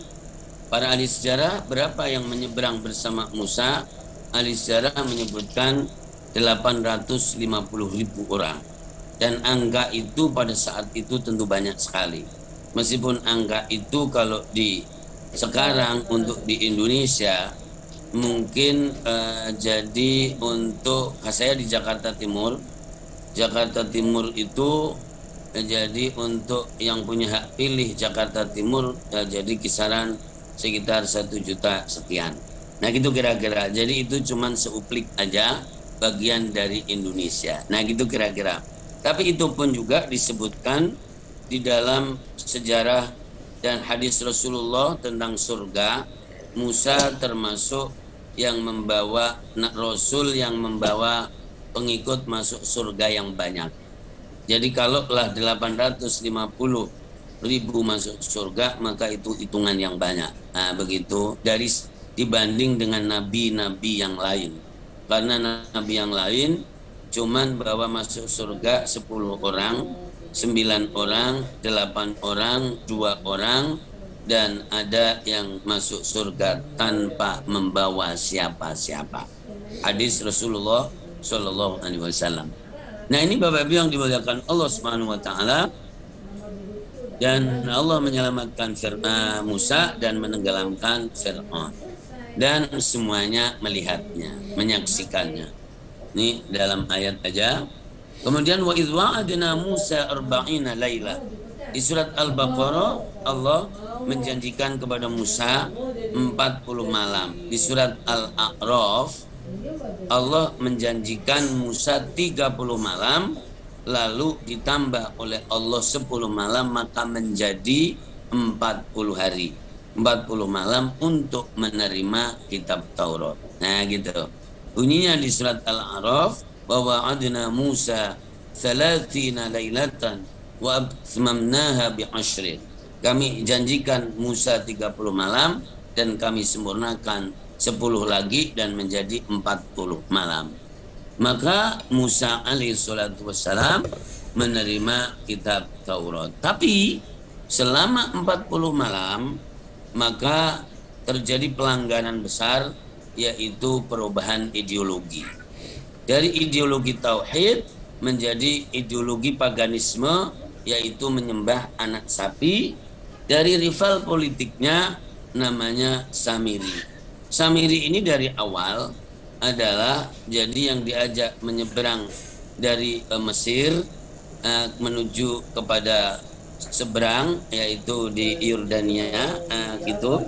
[SPEAKER 2] Para ahli sejarah berapa yang menyeberang bersama Musa? Ahli sejarah menyebutkan 850.000 orang. Dan angka itu pada saat itu tentu banyak sekali. Meskipun angka itu kalau di sekarang untuk di Indonesia mungkin jadi untuk saya di Jakarta Timur itu jadi untuk yang punya hak pilih Jakarta Timur jadi kisaran sekitar 1 juta sekian. Nah gitu kira-kira. Jadi itu cuman seuplik aja bagian dari Indonesia. Nah gitu kira-kira. Tapi itu pun juga disebutkan di dalam sejarah dan hadis Rasulullah tentang surga. Musa termasuk yang membawa, Rasul yang membawa pengikut masuk surga yang banyak. Jadi kalaulah 850.000 masuk surga, maka itu hitungan yang banyak. Nah begitu dari dibanding dengan nabi-nabi yang lain. Karena nabi yang lain cuman bawa masuk surga 10 orang, 9 orang, 8 orang, 2 orang, dan ada yang masuk surga tanpa membawa siapa-siapa. Hadis Rasulullah Shallallahu Alaihi Wasallam. Nah ini Bapak Ibu yang dimuliakan Allah Subhanahu Wa Taala. Dan Allah menyelamatkan Musa dan menenggelamkan Fir'aun. Dan semuanya melihatnya, menyaksikannya. Ini dalam ayat aja. Kemudian wa idh wa'adna Musa 40 laila. Di surat Al-Baqarah Allah menjanjikan kepada Musa 40 malam. Di surat Al-A'raf Allah menjanjikan Musa 30 malam. Lalu ditambah oleh Allah 10 malam, maka menjadi 40 hari. 40 malam untuk menerima kitab Taurat. Nah gitu. Bunyinya di surat Al-A'raf, wa wa'adna Musa 30 lailatan wa atmamnaha bi'ashrin. Kami janjikan Musa 30 malam dan kami sempurnakan 10 lagi dan menjadi 40 malam. Maka Musa alaihi salatu wassalam menerima kitab Taurat. Tapi selama 40 malam maka terjadi pelanggaran besar yaitu perubahan ideologi. Dari ideologi tauhid menjadi ideologi paganisme, yaitu menyembah anak sapi. Dari rival politiknya namanya Samiri. Samiri ini dari awal adalah jadi yang diajak menyeberang dari Mesir menuju kepada seberang, yaitu di Yordania gitu.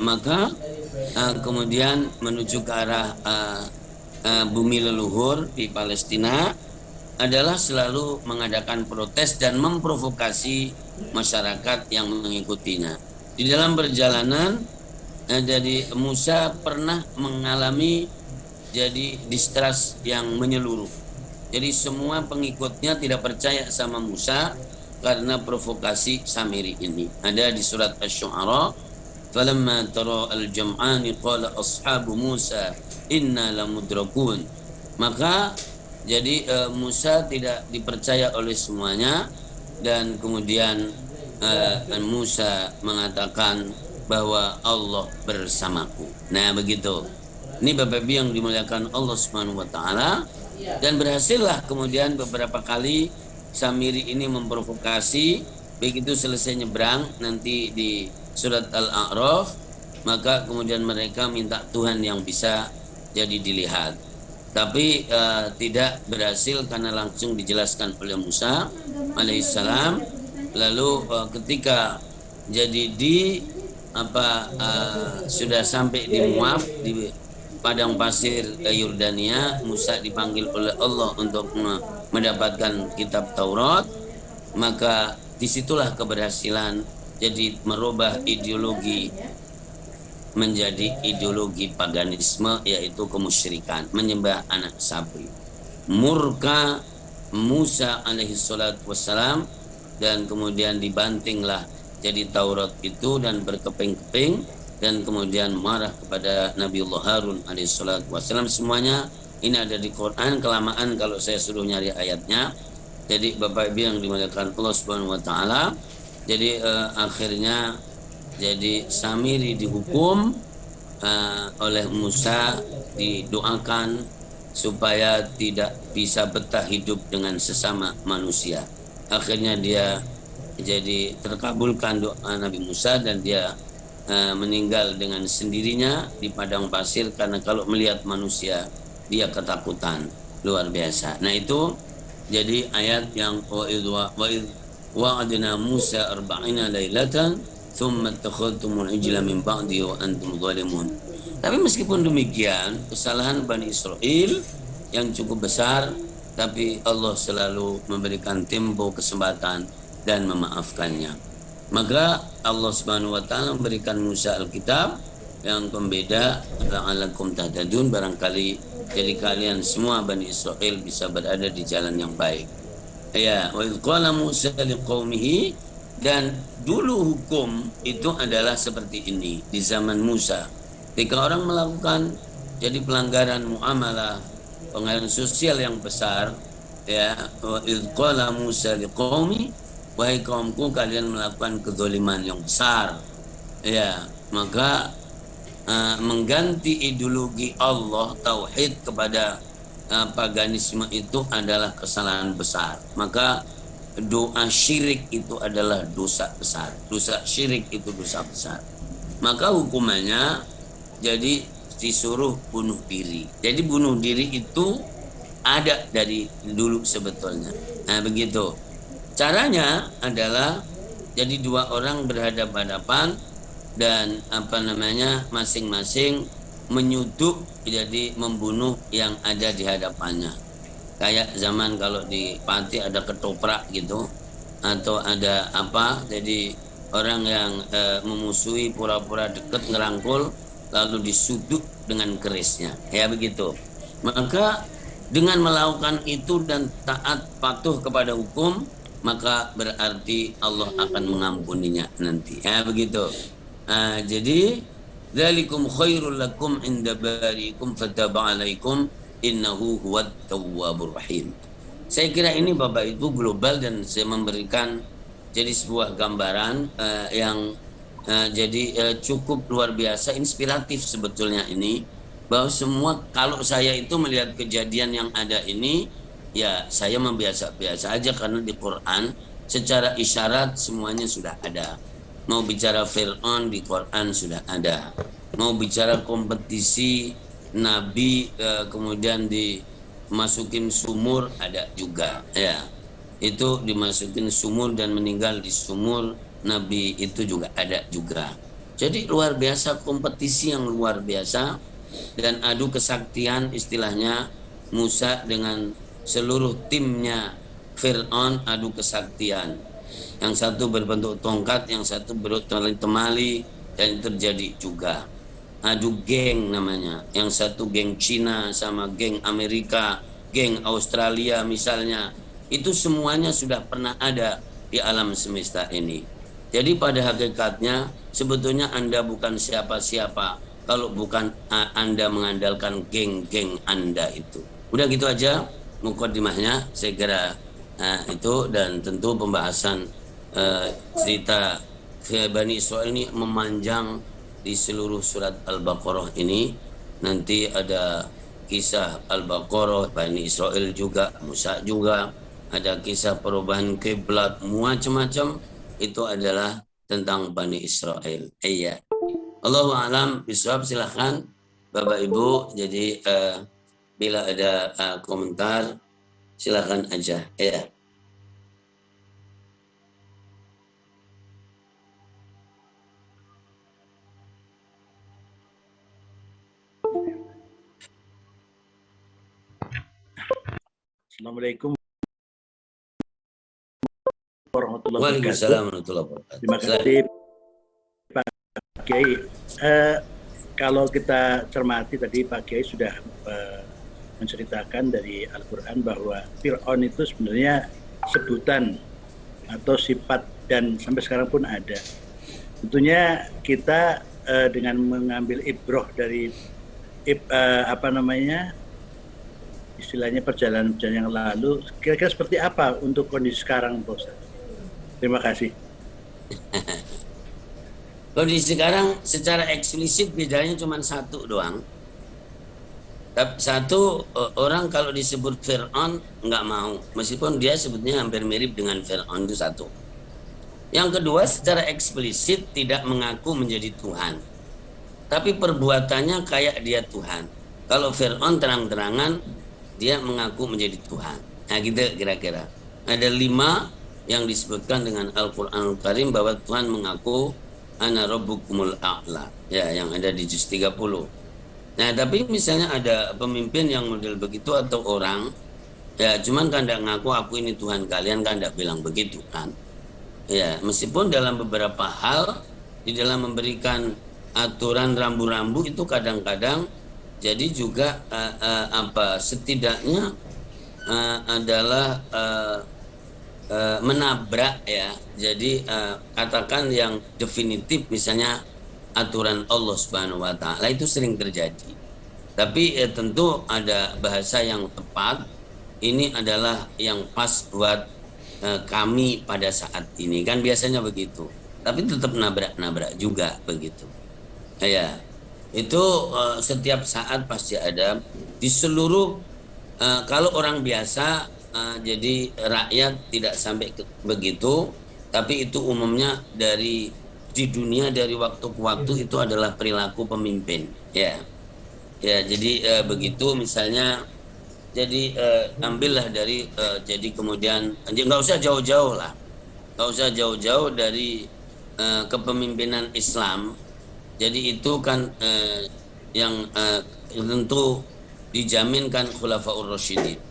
[SPEAKER 2] Maka kemudian menuju ke arah bumi leluhur di Palestina adalah selalu mengadakan protes dan memprovokasi masyarakat yang mengikutinya. Di dalam perjalanan jadi Musa pernah mengalami jadi distrust yang menyeluruh. Jadi semua pengikutnya tidak percaya sama Musa karena provokasi Samiri ini. Ada di surat Asy-Syu'ara, "Falamma tara al-jam'ani qala ashabu Musa inna lamudrakun." Maka jadi Musa tidak dipercaya oleh semuanya, dan kemudian Musa mengatakan bahwa Allah bersamaku. Nah begitu. Ini Bapak Ibu yang dimuliakan Allah Subhanahu wa taala. Dan berhasillah kemudian beberapa kali Samiri ini memprovokasi. Begitu selesai nyebrang nanti di surat Al-A'raf, maka kemudian mereka minta Tuhan yang bisa jadi dilihat. Tapi tidak berhasil karena langsung dijelaskan oleh Musa alaihissalam. Lalu ketika jadi sudah sampai di Moab, di padang pasir Yordania, Musa dipanggil oleh Allah untuk mendapatkan kitab Taurat. Maka disitulah keberhasilan jadi merubah ideologi menjadi ideologi paganisme, yaitu kemusyrikan, menyembah anak sapi. Murka Musa alaihi salatu wassalam, dan kemudian dibantinglah jadi Taurat itu dan berkeping-keping, dan kemudian marah kepada Nabiullah Harun alaihi salatu wassalam. Semuanya ini ada di Quran, kelamaan kalau saya suruh nyari ayatnya. Jadi Bapak Ibu yang dimuliakan Allah Subhanahu wa taala, jadi akhirnya jadi Samiri dihukum oleh Musa, didoakan supaya tidak bisa betah hidup dengan sesama manusia. Akhirnya dia jadi terkabulkan doa Nabi Musa, dan dia meninggal dengan sendirinya di padang pasir karena kalau melihat manusia dia ketakutan luar biasa. Nah itu jadi ayat yang wa'adna Musa 40 lailatan thumma takhadtumul ijla min ba'di wa antum zalimun. Tapi meskipun demikian, kesalahan Bani Israel yang cukup besar, tapi Allah selalu memberikan tempo, kesempatan dan memaafkannya. Maka Allah Subhanahu wa taala memberikan Musa Alkitab yang pembeda, la'allakum tahtadun, barangkali jadi kalian semua Bani Israel bisa berada di jalan yang baik. Ya, wa idh qala Musa liqaumihi, dan dulu hukum itu adalah seperti ini di zaman Musa. Ketika orang melakukan jadi pelanggaran muamalah, pelanggaran sosial yang besar, ya, wa idh qala Musa liqaumi, wahai kaumku, kalian melakukan kezaliman yang besar, ya, maka mengganti ideologi Allah tauhid kepada paganisme itu adalah kesalahan besar. Maka doa syirik itu adalah dosa besar. Dosa syirik itu dosa besar. Maka hukumannya jadi disuruh bunuh diri. Jadi bunuh diri itu ada dari dulu sebetulnya. Nah begitu. Caranya adalah jadi dua orang berhadapan-hadapan dan masing-masing menyuduk, jadi membunuh yang ada di hadapannya. Kayak zaman kalau di panti ada ketoprak gitu, atau ada jadi orang yang memusuhi pura-pura dekat, ngerangkul lalu disuduk dengan kerisnya, ya begitu. Maka dengan melakukan itu dan taat patuh kepada hukum, maka berarti Allah akan mengampuninya nanti, ya begitu. Jadi dzalikum khairul lakum inda bariikum fataba alaikum innahu huwat tawwabur rahim. Saya kira ini Bapak Ibu global, dan saya memberikan jadi sebuah gambaran yang Jadi cukup luar biasa, inspiratif sebetulnya ini, bahwa semua kalau saya itu melihat kejadian yang ada ini, ya saya membiasa-biasa aja karena di Quran secara isyarat semuanya sudah ada. Mau bicara Fir'aun di Quran sudah ada. Mau bicara kompetisi Nabi kemudian dimasukin sumur ada juga, ya. Itu dimasukin sumur dan meninggal di sumur Nabi itu juga ada juga. Jadi luar biasa, kompetisi yang luar biasa dan adu kesaktian istilahnya. Musa dengan seluruh timnya Fir'aun adu kesaktian. Yang satu berbentuk tongkat, yang satu berbentuk temali, dan terjadi juga adu geng namanya. Yang satu geng Cina sama geng Amerika, geng Australia misalnya. Itu semuanya sudah pernah ada di alam semesta ini. Jadi pada hakikatnya sebetulnya Anda bukan siapa-siapa kalau bukan Anda mengandalkan geng-geng Anda itu. Udah gitu aja mukadimahnya, saya kira itu. Dan tentu pembahasan cerita Bani Israil ini memanjang di seluruh surat Al-Baqarah ini. Nanti ada kisah Al-Baqarah, Bani Israil juga, Musa juga, ada kisah perubahan kiblat, macam-macam. Itu adalah tentang Bani Israil. Iya. Allahu a'lam bishawab. Silahkan Bapak Ibu. Jadi bila ada komentar silahkan aja. Iya.
[SPEAKER 8] Assalamualaikum warahmatullahi wabarakatuh.
[SPEAKER 2] Waalaikumsalam warahmatullahi wabarakatuh.
[SPEAKER 8] Terima kasih Pak Kiai. Kalau kita cermati tadi Pak Kiai sudah menceritakan dari Al-Quran bahwa Fir'aun itu sebenarnya sebutan atau sifat dan sampai sekarang pun ada. Tentunya kita dengan mengambil ibroh dari istilahnya perjalanan yang lalu, kira-kira seperti apa untuk kondisi sekarang, Pak Ustaz? Terima kasih.
[SPEAKER 2] Kondisi sekarang secara eksplisit bedanya cuma satu doang. Satu, orang kalau disebut Fir'aun nggak mau, meskipun dia sebetulnya hampir mirip dengan Fir'aun, itu satu. Yang kedua, secara eksplisit tidak mengaku menjadi Tuhan, tapi perbuatannya kayak dia Tuhan. Kalau Fir'aun terang-terangan dia mengaku menjadi Tuhan. Nah gitu kira-kira. Ada 5 yang disebutkan dengan Al-Quranul Karim bahwa Tuhan mengaku ana rabbukumul a'la, ya, yang ada di juz 30. Nah tapi misalnya ada pemimpin yang model begitu atau orang, ya cuman kan tidak ngaku aku ini Tuhan kalian, kan tidak bilang begitu kan. Ya meskipun dalam beberapa hal di dalam memberikan aturan rambu-rambu itu kadang-kadang jadi juga setidaknya adalah menabrak, ya. Jadi katakan yang definitif misalnya aturan Allah Subhanahu wa taala itu sering terjadi. Tapi tentu ada bahasa yang tepat. Ini adalah yang pas buat kami pada saat ini, kan biasanya begitu. Tapi tetap nabrak-nabrak juga begitu. Ya. Itu setiap saat pasti ada di seluruh kalau orang biasa jadi rakyat tidak sampai begitu, tapi itu umumnya di dunia dari waktu ke waktu itu adalah perilaku pemimpin, ya. Ya, jadi begitu misalnya, jadi ambillah dari jadi kemudian nggak usah jauh-jauh lah, nggak usah jauh-jauh dari kepemimpinan Islam. Jadi itu kan yang tentu dijaminkan Khulafaur Rasyidin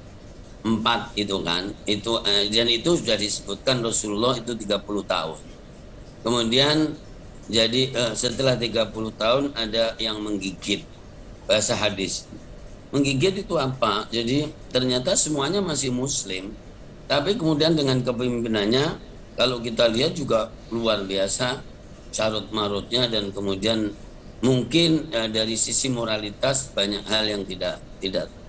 [SPEAKER 2] 4 itu kan, itu dan itu sudah disebutkan Rasulullah itu 30 tahun. Kemudian jadi setelah 30 tahun ada yang menggigit, bahasa hadis. Menggigit itu apa? Jadi ternyata semuanya masih muslim, tapi kemudian dengan kepemimpinannya kalau kita lihat juga luar biasa carut marutnya, dan kemudian mungkin dari sisi moralitas banyak hal yang tidak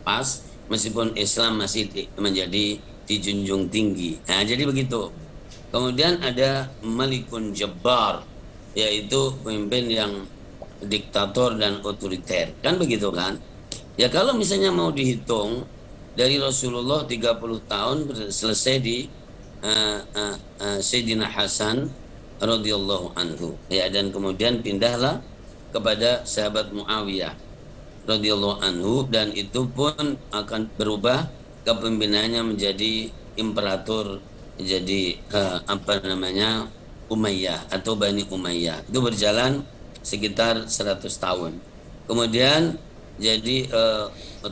[SPEAKER 2] pas, meskipun Islam masih menjadi dijunjung tinggi. Nah, jadi begitu. Kemudian ada Malikun Jabbar. yaitu pemimpin yang diktator dan otoriter, kan begitu kan? Ya kalau misalnya mau dihitung dari Rasulullah 30 tahun selesai di Sayyidina Hasan radhiyallahu anhu, ya, dan kemudian pindahlah kepada sahabat Muawiyah radhiyallahu anhu, dan itu pun akan berubah kepemimpinannya menjadi imperator, jadi Umayyah atau Bani Umayyah. Itu berjalan sekitar 100 tahun. Kemudian jadi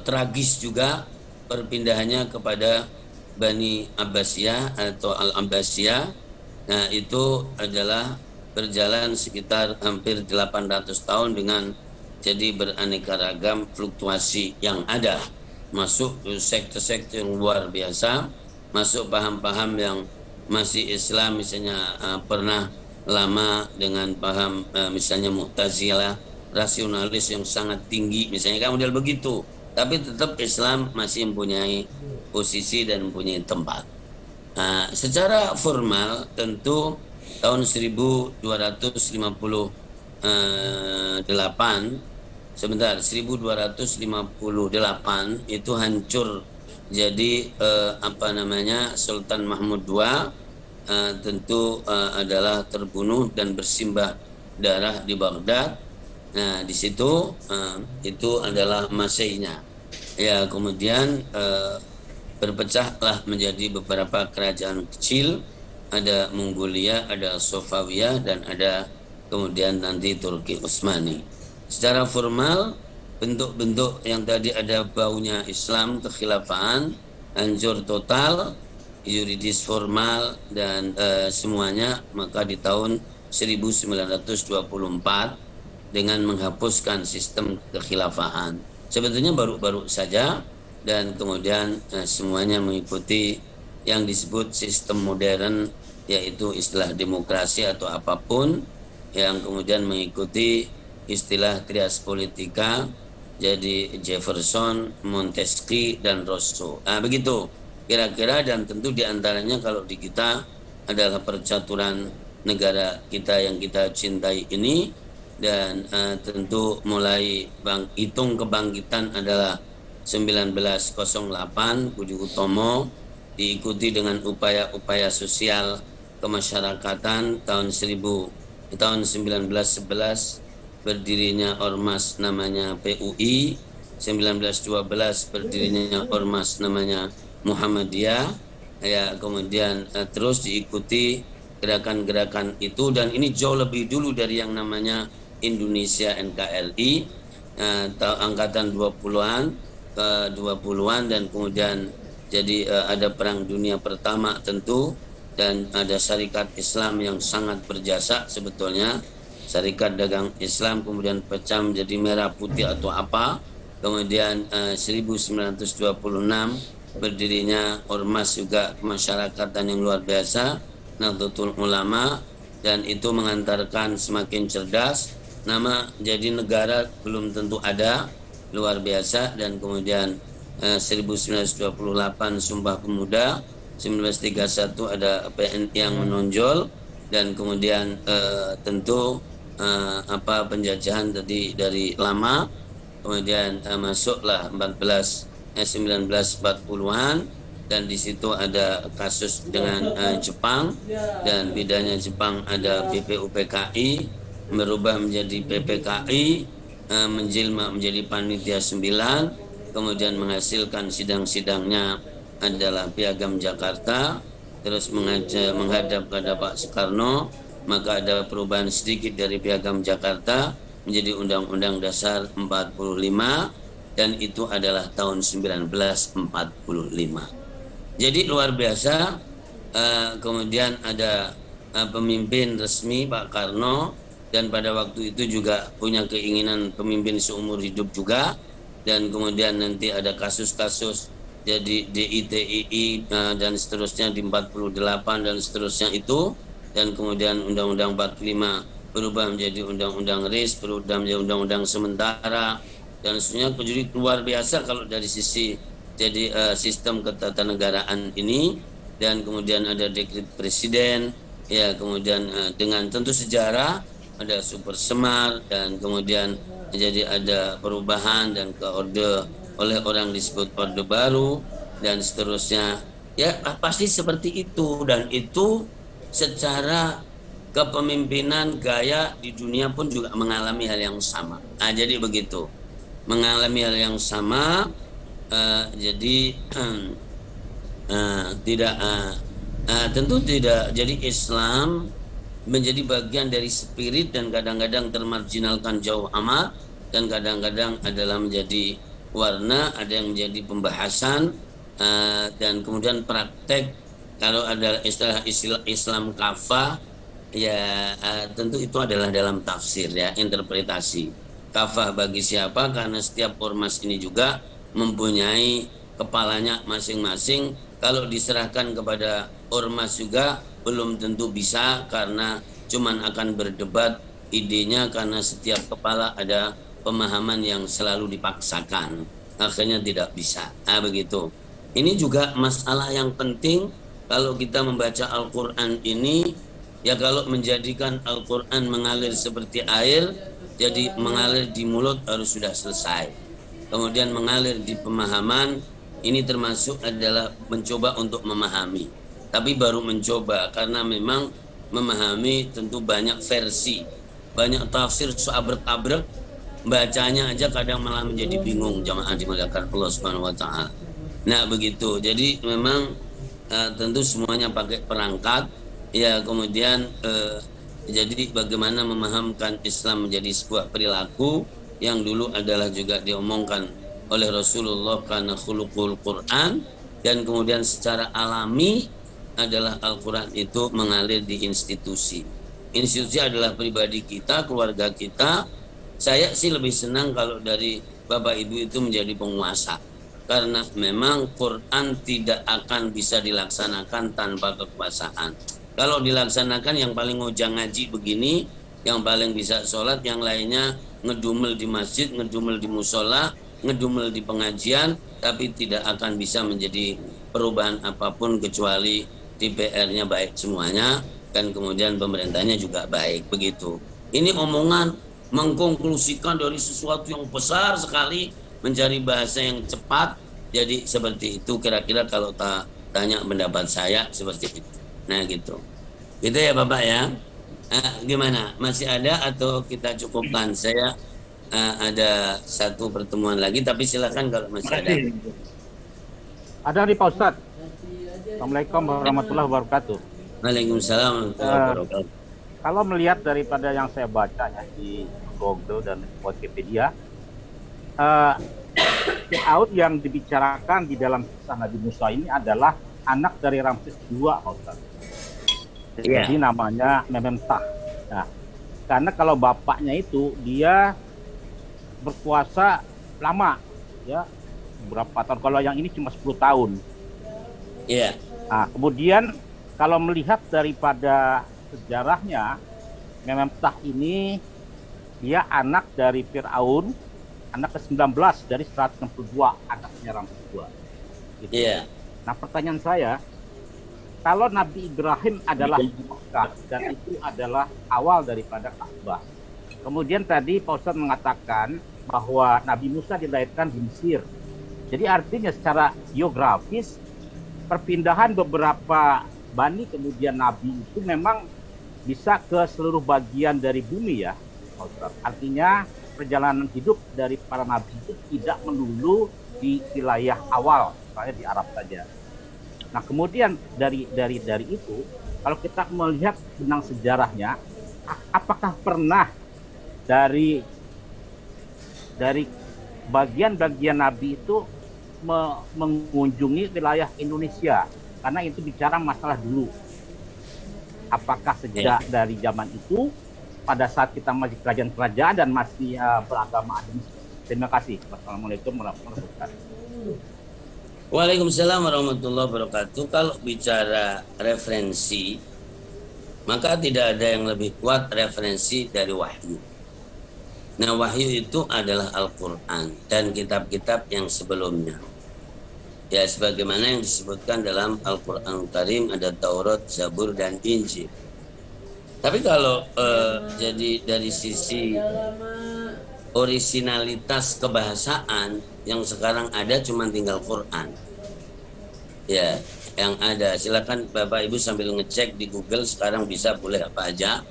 [SPEAKER 2] tragis juga perpindahannya kepada Bani Abbasiyah atau Al-Abbasiyah. Nah, itu adalah berjalan sekitar hampir 800 tahun dengan jadi beraneka ragam fluktuasi yang ada. Masuk sekte-sekte yang luar biasa, masuk paham-paham yang masih Islam, misalnya pernah lama dengan paham misalnya Mu'tazilah, rasionalis yang sangat tinggi misalnya, kan model begitu, tapi tetap Islam masih mempunyai posisi dan mempunyai tempat. Secara formal tentu tahun 1258 itu hancur, jadi Sultan Mahmud II tentu adalah terbunuh dan bersimbah darah di Baghdad. Nah, di situ itu adalah Masehinya. Ya, kemudian berpecahlah menjadi beberapa kerajaan kecil, ada Mongolia, ada Safawiyah, dan ada kemudian nanti Turki Utsmani. Secara formal bentuk-bentuk yang tadi ada baunya Islam, kekhilafahan, hancur total, yuridis formal dan semuanya, maka di tahun 1924 dengan menghapuskan sistem kekhilafahan. Sebetulnya baru-baru saja, dan kemudian semuanya mengikuti yang disebut sistem modern, yaitu istilah demokrasi atau apapun, yang kemudian mengikuti istilah trias politika, jadi Jefferson, Montesquieu, dan Rousseau. Begitu kira-kira, dan tentu diantaranya kalau di kita adalah percaturan negara kita yang kita cintai ini, dan tentu mulai hitung kebangkitan adalah 1908 Budi Utomo, diikuti dengan upaya-upaya sosial kemasyarakatan tahun 1911 berdirinya ormas namanya PUI, 1912 berdirinya ormas namanya Muhammadiyah, ya, kemudian terus diikuti gerakan-gerakan itu, dan ini jauh lebih dulu dari yang namanya Indonesia NKRI, angkatan 20-an ke 20-an, dan kemudian jadi ada Perang Dunia Pertama tentu, dan ada Syarikat Islam yang sangat berjasa sebetulnya, Syarikat Dagang Islam, kemudian pecah menjadi Merah Putih atau apa, kemudian 1926 berdirinya ormas juga kemasyarakatan yang luar biasa, Nahdlatul Ulama, dan itu mengantarkan semakin cerdas, nama jadi negara belum tentu ada, luar biasa, dan kemudian 1928 Sumpah Pemuda, 1931 ada PNI yang menonjol, dan kemudian tentu penjajahan tadi dari lama, kemudian masuklah 1940-an, dan di situ ada kasus dengan Jepang, dan bedanya Jepang ada BPUPKI merubah menjadi PPKI, menjelma menjadi Panitia 9, kemudian menghasilkan sidang-sidangnya adalah Piagam Jakarta, terus menghadap kepada Pak Soekarno, maka ada perubahan sedikit dari Piagam Jakarta menjadi Undang-Undang Dasar 45, dan itu adalah tahun 1945. Jadi luar biasa. Kemudian ada pemimpin resmi Pak Karno, dan pada waktu itu juga punya keinginan pemimpin seumur hidup juga, dan kemudian nanti ada kasus-kasus jadi DITII dan seterusnya di 48 dan seterusnya itu, dan kemudian Undang-Undang 45 berubah menjadi Undang-Undang RIS, berubah menjadi Undang-Undang sementara, dan sebenarnya jadi luar biasa kalau dari sisi jadi sistem ketatanegaraan ini. Dan kemudian ada dekret presiden, ya, kemudian dengan tentu sejarah ada super semar, dan kemudian jadi ada perubahan dan ke orde oleh orang disebut orde baru dan seterusnya. Ya pasti seperti itu, dan itu secara kepemimpinan gaya di dunia pun juga mengalami hal yang sama. Nah, jadi begitu, mengalami hal yang sama. Jadi tentu tidak. Jadi Islam menjadi bagian dari spirit dan kadang-kadang termarginalkan jauh amat, dan kadang-kadang adalah menjadi warna, ada yang menjadi pembahasan, dan kemudian praktek. Kalau ada istilah Islam kafah, ya tentu itu adalah dalam tafsir, ya, interpretasi. Kafah bagi siapa? Karena setiap ormas ini juga mempunyai kepalanya masing-masing. Kalau diserahkan kepada ormas juga belum tentu bisa, karena cuman akan berdebat idenya, karena setiap kepala ada pemahaman yang selalu dipaksakan, akhirnya tidak bisa. Nah begitu. Ini juga masalah yang penting kalau kita membaca Al-Quran ini, ya kalau menjadikan Al-Quran mengalir seperti air, jadi mengalir di mulut harus sudah selesai. Kemudian mengalir di pemahaman, ini termasuk adalah mencoba untuk memahami. Tapi baru mencoba, karena memang memahami tentu banyak versi, banyak tafsir abrek-abrek, bacanya aja kadang malah menjadi bingung, jamaah dimuliakan Allah Subhanahu wa taala. Nah, begitu. Jadi memang tentu semuanya pakai perangkat, ya. Kemudian jadi bagaimana memahamkan Islam menjadi sebuah perilaku yang dulu adalah juga diomongkan oleh Rasulullah karena khuluqul Quran, dan kemudian secara alami adalah Al-Quran itu mengalir di institusi. Institusi adalah pribadi kita, keluarga kita. Saya sih lebih senang kalau dari Bapak Ibu itu menjadi penguasa, karena memang Quran tidak akan bisa dilaksanakan tanpa kekuasaan. Kalau dilaksanakan, yang paling ngojang ngaji begini, yang paling bisa sholat, yang lainnya ngedumel di masjid, ngedumel di musola, ngedumel di pengajian, tapi tidak akan bisa menjadi perubahan apapun kecuali DPR-nya baik semuanya, dan kemudian pemerintahnya juga baik, begitu. Ini omongan mengkonklusikan dari sesuatu yang besar sekali, mencari bahasa yang cepat. Jadi seperti itu kira-kira kalau tanya pendapat saya seperti itu. Nah gitu. Gitu ya Bapak ya. Gimana? Masih ada atau kita cukupkan? Saya ada satu pertemuan lagi, tapi silakan kalau masih ada.
[SPEAKER 4] Ada nih Pak Ustadz. Assalamualaikum warahmatullahi wabarakatuh.
[SPEAKER 2] Waalaikumsalam warahmatullahi wabarakatuh.
[SPEAKER 4] Kalau melihat daripada yang saya baca ya di Google dan Wikipedia, Fir'aun yang dibicarakan di dalam kisah Nabi Musa ini adalah anak dari Ramses II, Pak Ustadz. Jadi namanya Mememtah. Nah, karena kalau bapaknya itu dia berkuasa lama, ya, berapa tahun? Kalau yang ini cuma 10 tahun.
[SPEAKER 2] Iya.
[SPEAKER 4] Nah, kemudian kalau melihat daripada sejarahnya, Mememtah ini dia anak dari Fir'aun, anak ke-19 dari 162 anaknya Ramses II. Gitu.
[SPEAKER 2] Iya.
[SPEAKER 4] Nah, pertanyaan saya, kalau Nabi Ibrahim adalah Mekah dan itu adalah awal daripada Ka'bah. Kemudian tadi Pak Ustadz mengatakan bahwa Nabi Musa dilahirkan di Mesir. Jadi artinya secara geografis perpindahan beberapa bani kemudian Nabi itu memang bisa ke seluruh bagian dari bumi, ya, Pak Ustadz. Artinya perjalanan hidup dari para Nabi itu tidak melulu di wilayah awal, misalnya di Arab saja. Nah, kemudian dari itu, kalau kita melihat benang sejarahnya, apakah pernah dari bagian-bagian Nabi itu mengunjungi wilayah Indonesia? Karena itu bicara masalah dulu. Apakah sejak dari zaman itu, pada saat kita masih kerajaan-kerajaan dan masih beragama ateis? Terima kasih. Wassalamualaikum warahmatullahi wabarakatuh.
[SPEAKER 2] Waalaikumsalam warahmatullahi wabarakatuh. Kalau bicara referensi, maka tidak ada yang lebih kuat referensi dari wahyu. Nah, wahyu itu adalah Al-Quran dan kitab-kitab yang sebelumnya. Ya, sebagaimana yang disebutkan dalam Al-Quran Karim, ada Taurat, Zabur, dan Injil. Tapi kalau jadi dari sisi originalitas kebahasaan yang sekarang ada cuma tinggal Quran. Ya, yang ada. Silakan Bapak Ibu sambil ngecek di Google, sekarang bisa boleh apa aja.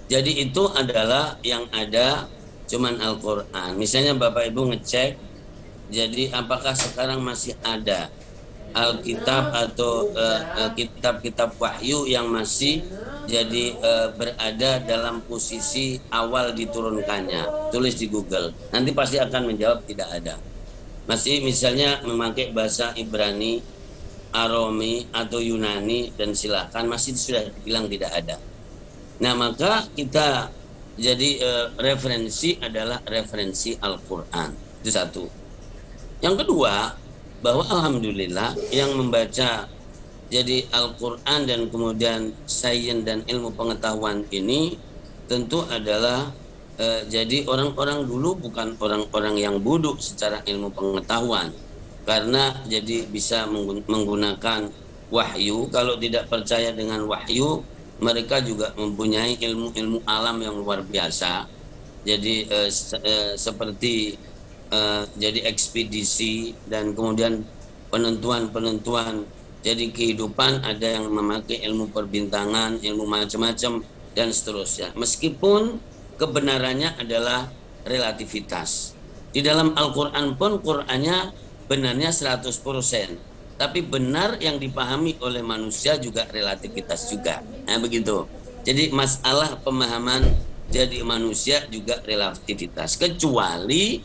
[SPEAKER 2] Jadi itu adalah yang ada cuman Al-Quran. Misalnya Bapak Ibu ngecek, jadi apakah sekarang masih ada Alkitab atau kitab-kitab wahyu yang masih jadi berada dalam posisi awal diturunkannya. Tulis di Google, nanti pasti akan menjawab tidak ada. Masih misalnya memakai bahasa Ibrani, Aromi atau Yunani, dan silakan, masih sudah dibilang tidak ada. Nah, maka kita jadi referensi adalah referensi Al-Quran. Itu satu. Yang kedua, bahwa alhamdulillah yang membaca jadi Al-Quran dan kemudian sains dan ilmu pengetahuan ini tentu adalah jadi orang-orang dulu bukan orang-orang yang bodoh secara ilmu pengetahuan, karena jadi bisa menggunakan wahyu. Kalau tidak percaya dengan wahyu, mereka juga mempunyai ilmu-ilmu alam yang luar biasa. Jadi seperti jadi ekspedisi dan kemudian penentuan jadi kehidupan, ada yang memakai ilmu perbintangan, ilmu macam-macam dan seterusnya. Meskipun kebenarannya adalah relativitas. Di dalam Al-Quran pun Qur'annya benarnya 100%, tapi benar yang dipahami oleh manusia juga relativitas juga. Nah, begitu. Jadi masalah pemahaman jadi manusia juga relativitas, kecuali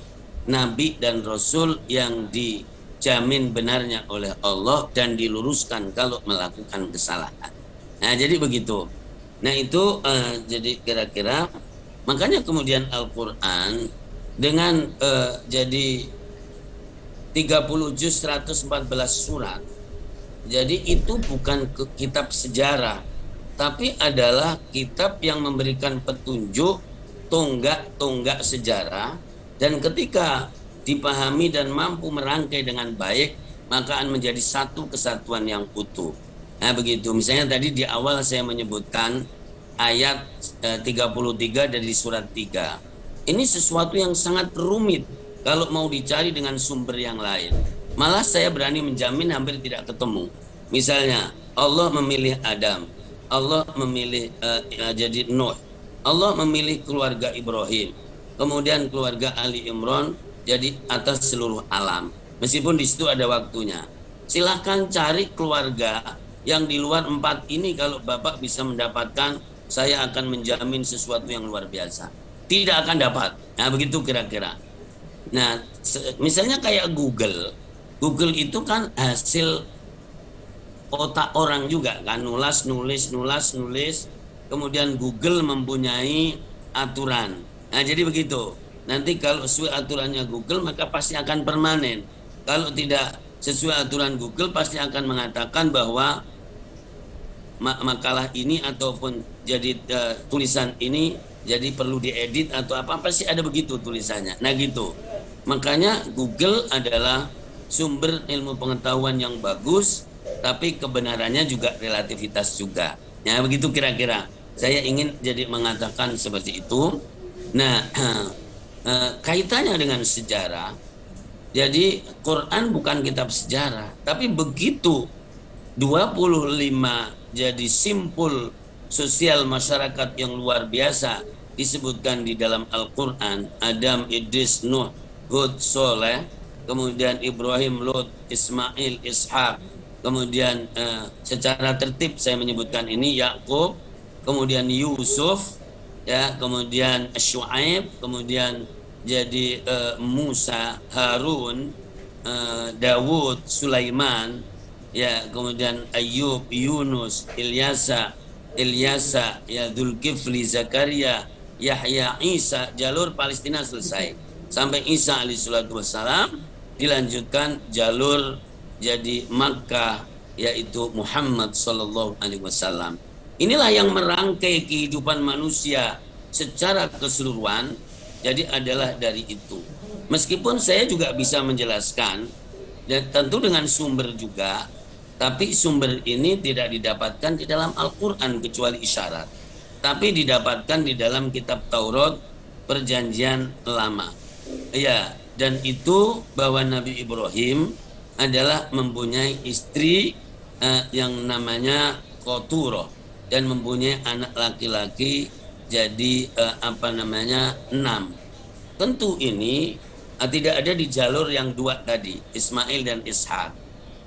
[SPEAKER 2] Nabi dan Rasul yang dijamin benarnya oleh Allah dan diluruskan kalau melakukan kesalahan. Nah, jadi begitu. Nah, itu jadi kira-kira makanya kemudian Al-Quran dengan jadi 30 juz 114 surat. Jadi itu bukan kitab sejarah, tapi adalah kitab yang memberikan petunjuk tonggak-tonggak sejarah. Dan ketika dipahami dan mampu merangkai dengan baik, maka akan menjadi satu kesatuan yang utuh. Nah, begitu. Misalnya tadi di awal saya menyebutkan ayat 33 dari surat 3. Ini sesuatu yang sangat rumit kalau mau dicari dengan sumber yang lain. Malah saya berani menjamin hampir tidak ketemu. Misalnya Allah memilih Adam, Allah memilih jadi Nuh, Allah memilih keluarga Ibrahim, kemudian keluarga Ali Imran jadi atas seluruh alam. Meskipun di situ ada waktunya. Silahkan cari keluarga yang di luar 4 ini, kalau Bapak bisa mendapatkan, saya akan menjamin sesuatu yang luar biasa. Tidak akan dapat. Nah, begitu kira-kira. Nah, misalnya kayak Google. Google itu kan hasil otak orang juga kan, nulis. Kemudian Google mempunyai aturan. Nah, jadi begitu. Nanti kalau sesuai aturannya Google, maka pasti akan permanen. Kalau tidak sesuai aturan Google, pasti akan mengatakan bahwa makalah ini ataupun jadi tulisan ini jadi perlu diedit atau apa, pasti ada begitu tulisannya. Nah, gitu. Makanya Google adalah sumber ilmu pengetahuan yang bagus, tapi kebenarannya juga relativitas juga. Ya, begitu kira-kira. Saya ingin jadi mengatakan seperti itu. Nah, kaitannya dengan sejarah. Jadi Quran bukan kitab sejarah, tapi begitu 25 jadi simpul sosial masyarakat yang luar biasa disebutkan di dalam Al-Quran. Adam, Idris, Nuh, Hud, Soleh, kemudian Ibrahim, Lot, Ismail, Ishak, kemudian secara tertib saya menyebutkan ini Yakub, kemudian Yusuf, ya, kemudian Syuaib, kemudian jadi Musa, Harun, Dawud, Sulaiman, ya, kemudian Ayub, Yunus, Ilyasa, ya, Dzulkifli, Zakaria, Yahya, Isa. Jalur Palestina selesai sampai Isa alaihissalatu wassalam. Dilanjutkan jalur jadi Makkah, yaitu Muhammad sallallahu alaihi wasallam. Inilah yang merangkai kehidupan manusia secara keseluruhan. Jadi adalah dari itu. Meskipun saya juga bisa menjelaskan, dan tentu dengan sumber juga, tapi sumber ini tidak didapatkan di dalam Al-Quran kecuali isyarat. tapi didapatkan di dalam kitab Taurat Perjanjian Lama. Ya, dan itu bahwa Nabi Ibrahim adalah mempunyai istri yang namanya Qoturo dan mempunyai anak laki-laki jadi 6. Tentu ini tidak ada di jalur yang 2 tadi, Ismail dan Ishak.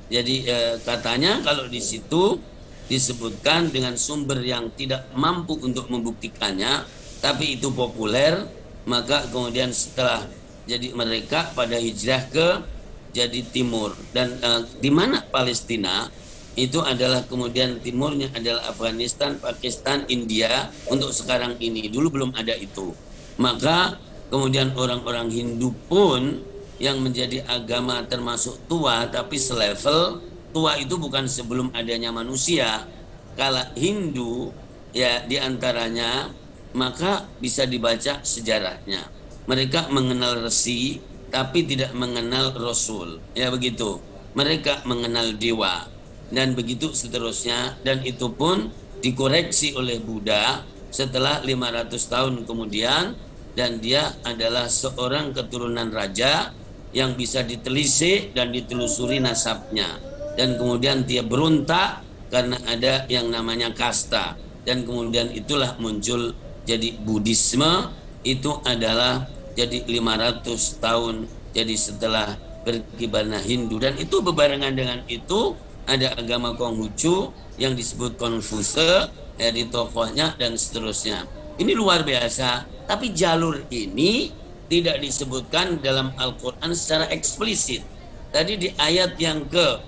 [SPEAKER 2] Jadi katanya kalau di situ disebutkan dengan sumber yang tidak mampu untuk membuktikannya, tapi itu populer, maka kemudian setelah jadi mereka pada hijrah ke jadi timur, dan di mana Palestina itu adalah kemudian timurnya adalah Afghanistan, Pakistan, India untuk sekarang ini. Dulu belum ada itu. Maka kemudian orang-orang Hindu pun yang menjadi agama termasuk tua, tapi selevel tua itu bukan sebelum adanya manusia. Kalau Hindu ya diantaranya, maka bisa dibaca sejarahnya. Mereka mengenal resi tapi tidak mengenal Rasul, ya begitu. Mereka mengenal dewa dan begitu seterusnya, dan itu pun dikoreksi oleh Buddha setelah 500 tahun kemudian, dan dia adalah seorang keturunan raja yang bisa ditelisik dan ditelusuri nasabnya, dan kemudian dia berontak karena ada yang namanya kasta, dan kemudian itulah muncul jadi Buddhisme. Itu adalah jadi 500 tahun jadi setelah berkibarnya Hindu, dan itu berbarengan dengan itu ada agama Konghucu yang disebut Konfuse, dari tokohnya dan seterusnya. Ini luar biasa, tapi jalur ini tidak disebutkan dalam Al-Quran secara eksplisit. Tadi di ayat yang ke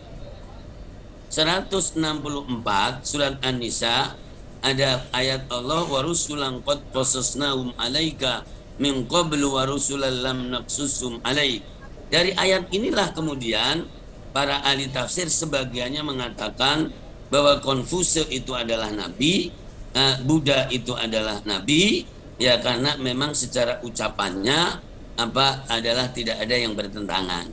[SPEAKER 2] 164 surat An-Nisa ada ayat Allah, wa rusulan qad qasasnahum alaika min qablu wa rusulan lam naqsusum alaik. Dari ayat inilah kemudian para ahli tafsir sebagiannya mengatakan bahwa Konfuse itu adalah nabi, Buddha itu adalah nabi, ya karena memang secara ucapannya adalah tidak ada yang bertentangan.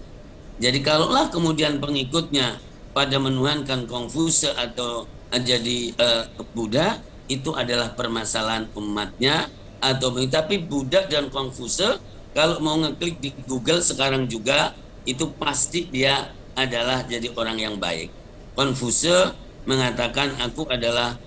[SPEAKER 2] Jadi kalaulah kemudian pengikutnya pada menuhankan Konfuse atau jadi Buddha, itu adalah permasalahan umatnya, tapi Buddha dan Konfuse kalau mau ngeklik di Google sekarang juga itu pasti dia adalah jadi orang yang baik. Konfuse mengatakan aku adalah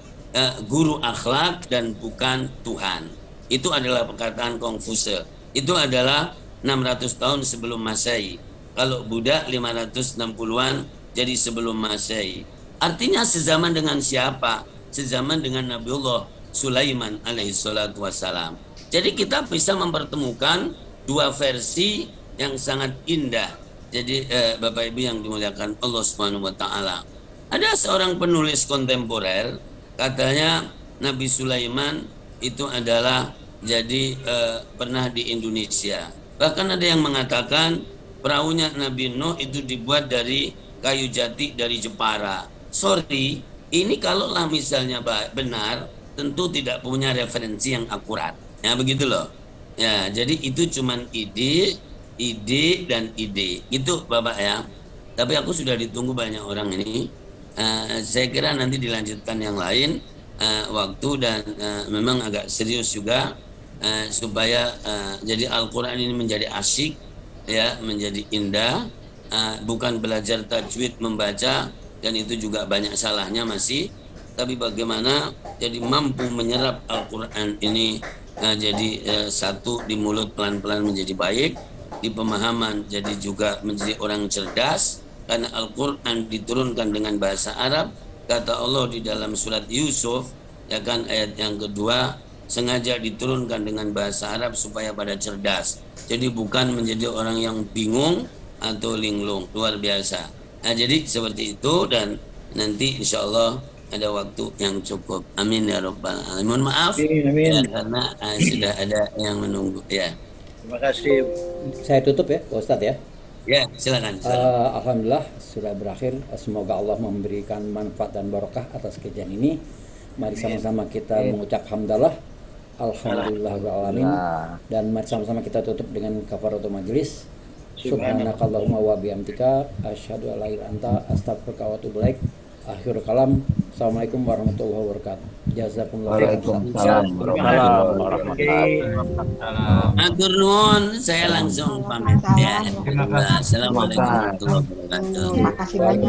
[SPEAKER 2] guru akhlak dan bukan Tuhan. Itu adalah perkataan Konfuse. Itu adalah 600 tahun sebelum Masehi. Kalau Buddha 560-an jadi sebelum Masehi. Artinya sezaman dengan siapa? Sezaman dengan Nabiullah Sulaiman alaihi salatu wassalam. Jadi kita bisa mempertemukan dua versi yang sangat indah. Jadi Bapak Ibu yang dimuliakan Allah Subhanahu wa taala. Ada seorang penulis kontemporer katanya Nabi Sulaiman itu adalah jadi pernah di Indonesia. Bahkan ada yang mengatakan perahunya Nabi Nuh itu dibuat dari kayu jati dari Jepara. Sorry, ini kalaulah misalnya benar, tentu tidak punya referensi yang akurat. Ya begitu loh. Ya, jadi itu cuman ide dan ide. Itu Bapak ya. Tapi aku sudah ditunggu banyak orang ini. Saya kira nanti dilanjutkan yang lain waktu, dan memang agak serius juga supaya jadi Al-Quran ini menjadi asyik ya, menjadi indah, bukan belajar tajwid membaca, dan itu juga banyak salahnya masih, tapi bagaimana jadi mampu menyerap Al-Quran ini jadi satu di mulut pelan-pelan menjadi baik, di pemahaman jadi juga menjadi orang cerdas, karena Al-Quran diturunkan dengan bahasa Arab. Kata Allah di dalam surat Yusuf ya kan, ayat yang kedua, sengaja diturunkan dengan bahasa Arab supaya pada cerdas, jadi bukan menjadi orang yang bingung atau linglung. Luar biasa. Nah jadi seperti itu, dan nanti insya Allah ada waktu yang cukup. Amin ya rabbal alamin. Mohon maaf
[SPEAKER 5] amin.
[SPEAKER 2] Ya, karena sudah ada yang menunggu ya.
[SPEAKER 8] Terima kasih.
[SPEAKER 5] Saya tutup ya, Pak Ustadz ya.
[SPEAKER 2] Ya, silakan.
[SPEAKER 5] Alhamdulillah sudah berakhir. Semoga Allah memberikan manfaat dan barokah atas kejadian ini. Mari sama-sama kita mengucap hamdalah, alhamdulillahirrahmanirrahim, dan mari sama-sama kita tutup dengan kafaratul majelis. Subhanakallahumma wa bihamdika asyhadu an la ilaha illa anta astaghfiruka wa atubu ilaik. Akhirul kalam. Assalamualaikum warahmatullahi wabarakatuh. Jazakumullah khairan.
[SPEAKER 9] Waalaikumsalam warahmatullahi wabarakatuh.
[SPEAKER 2] Matur nuwun, saya langsung pamit ya. Assalamualaikum warahmatullahi wabarakatuh.
[SPEAKER 10] Terima kasih banyak.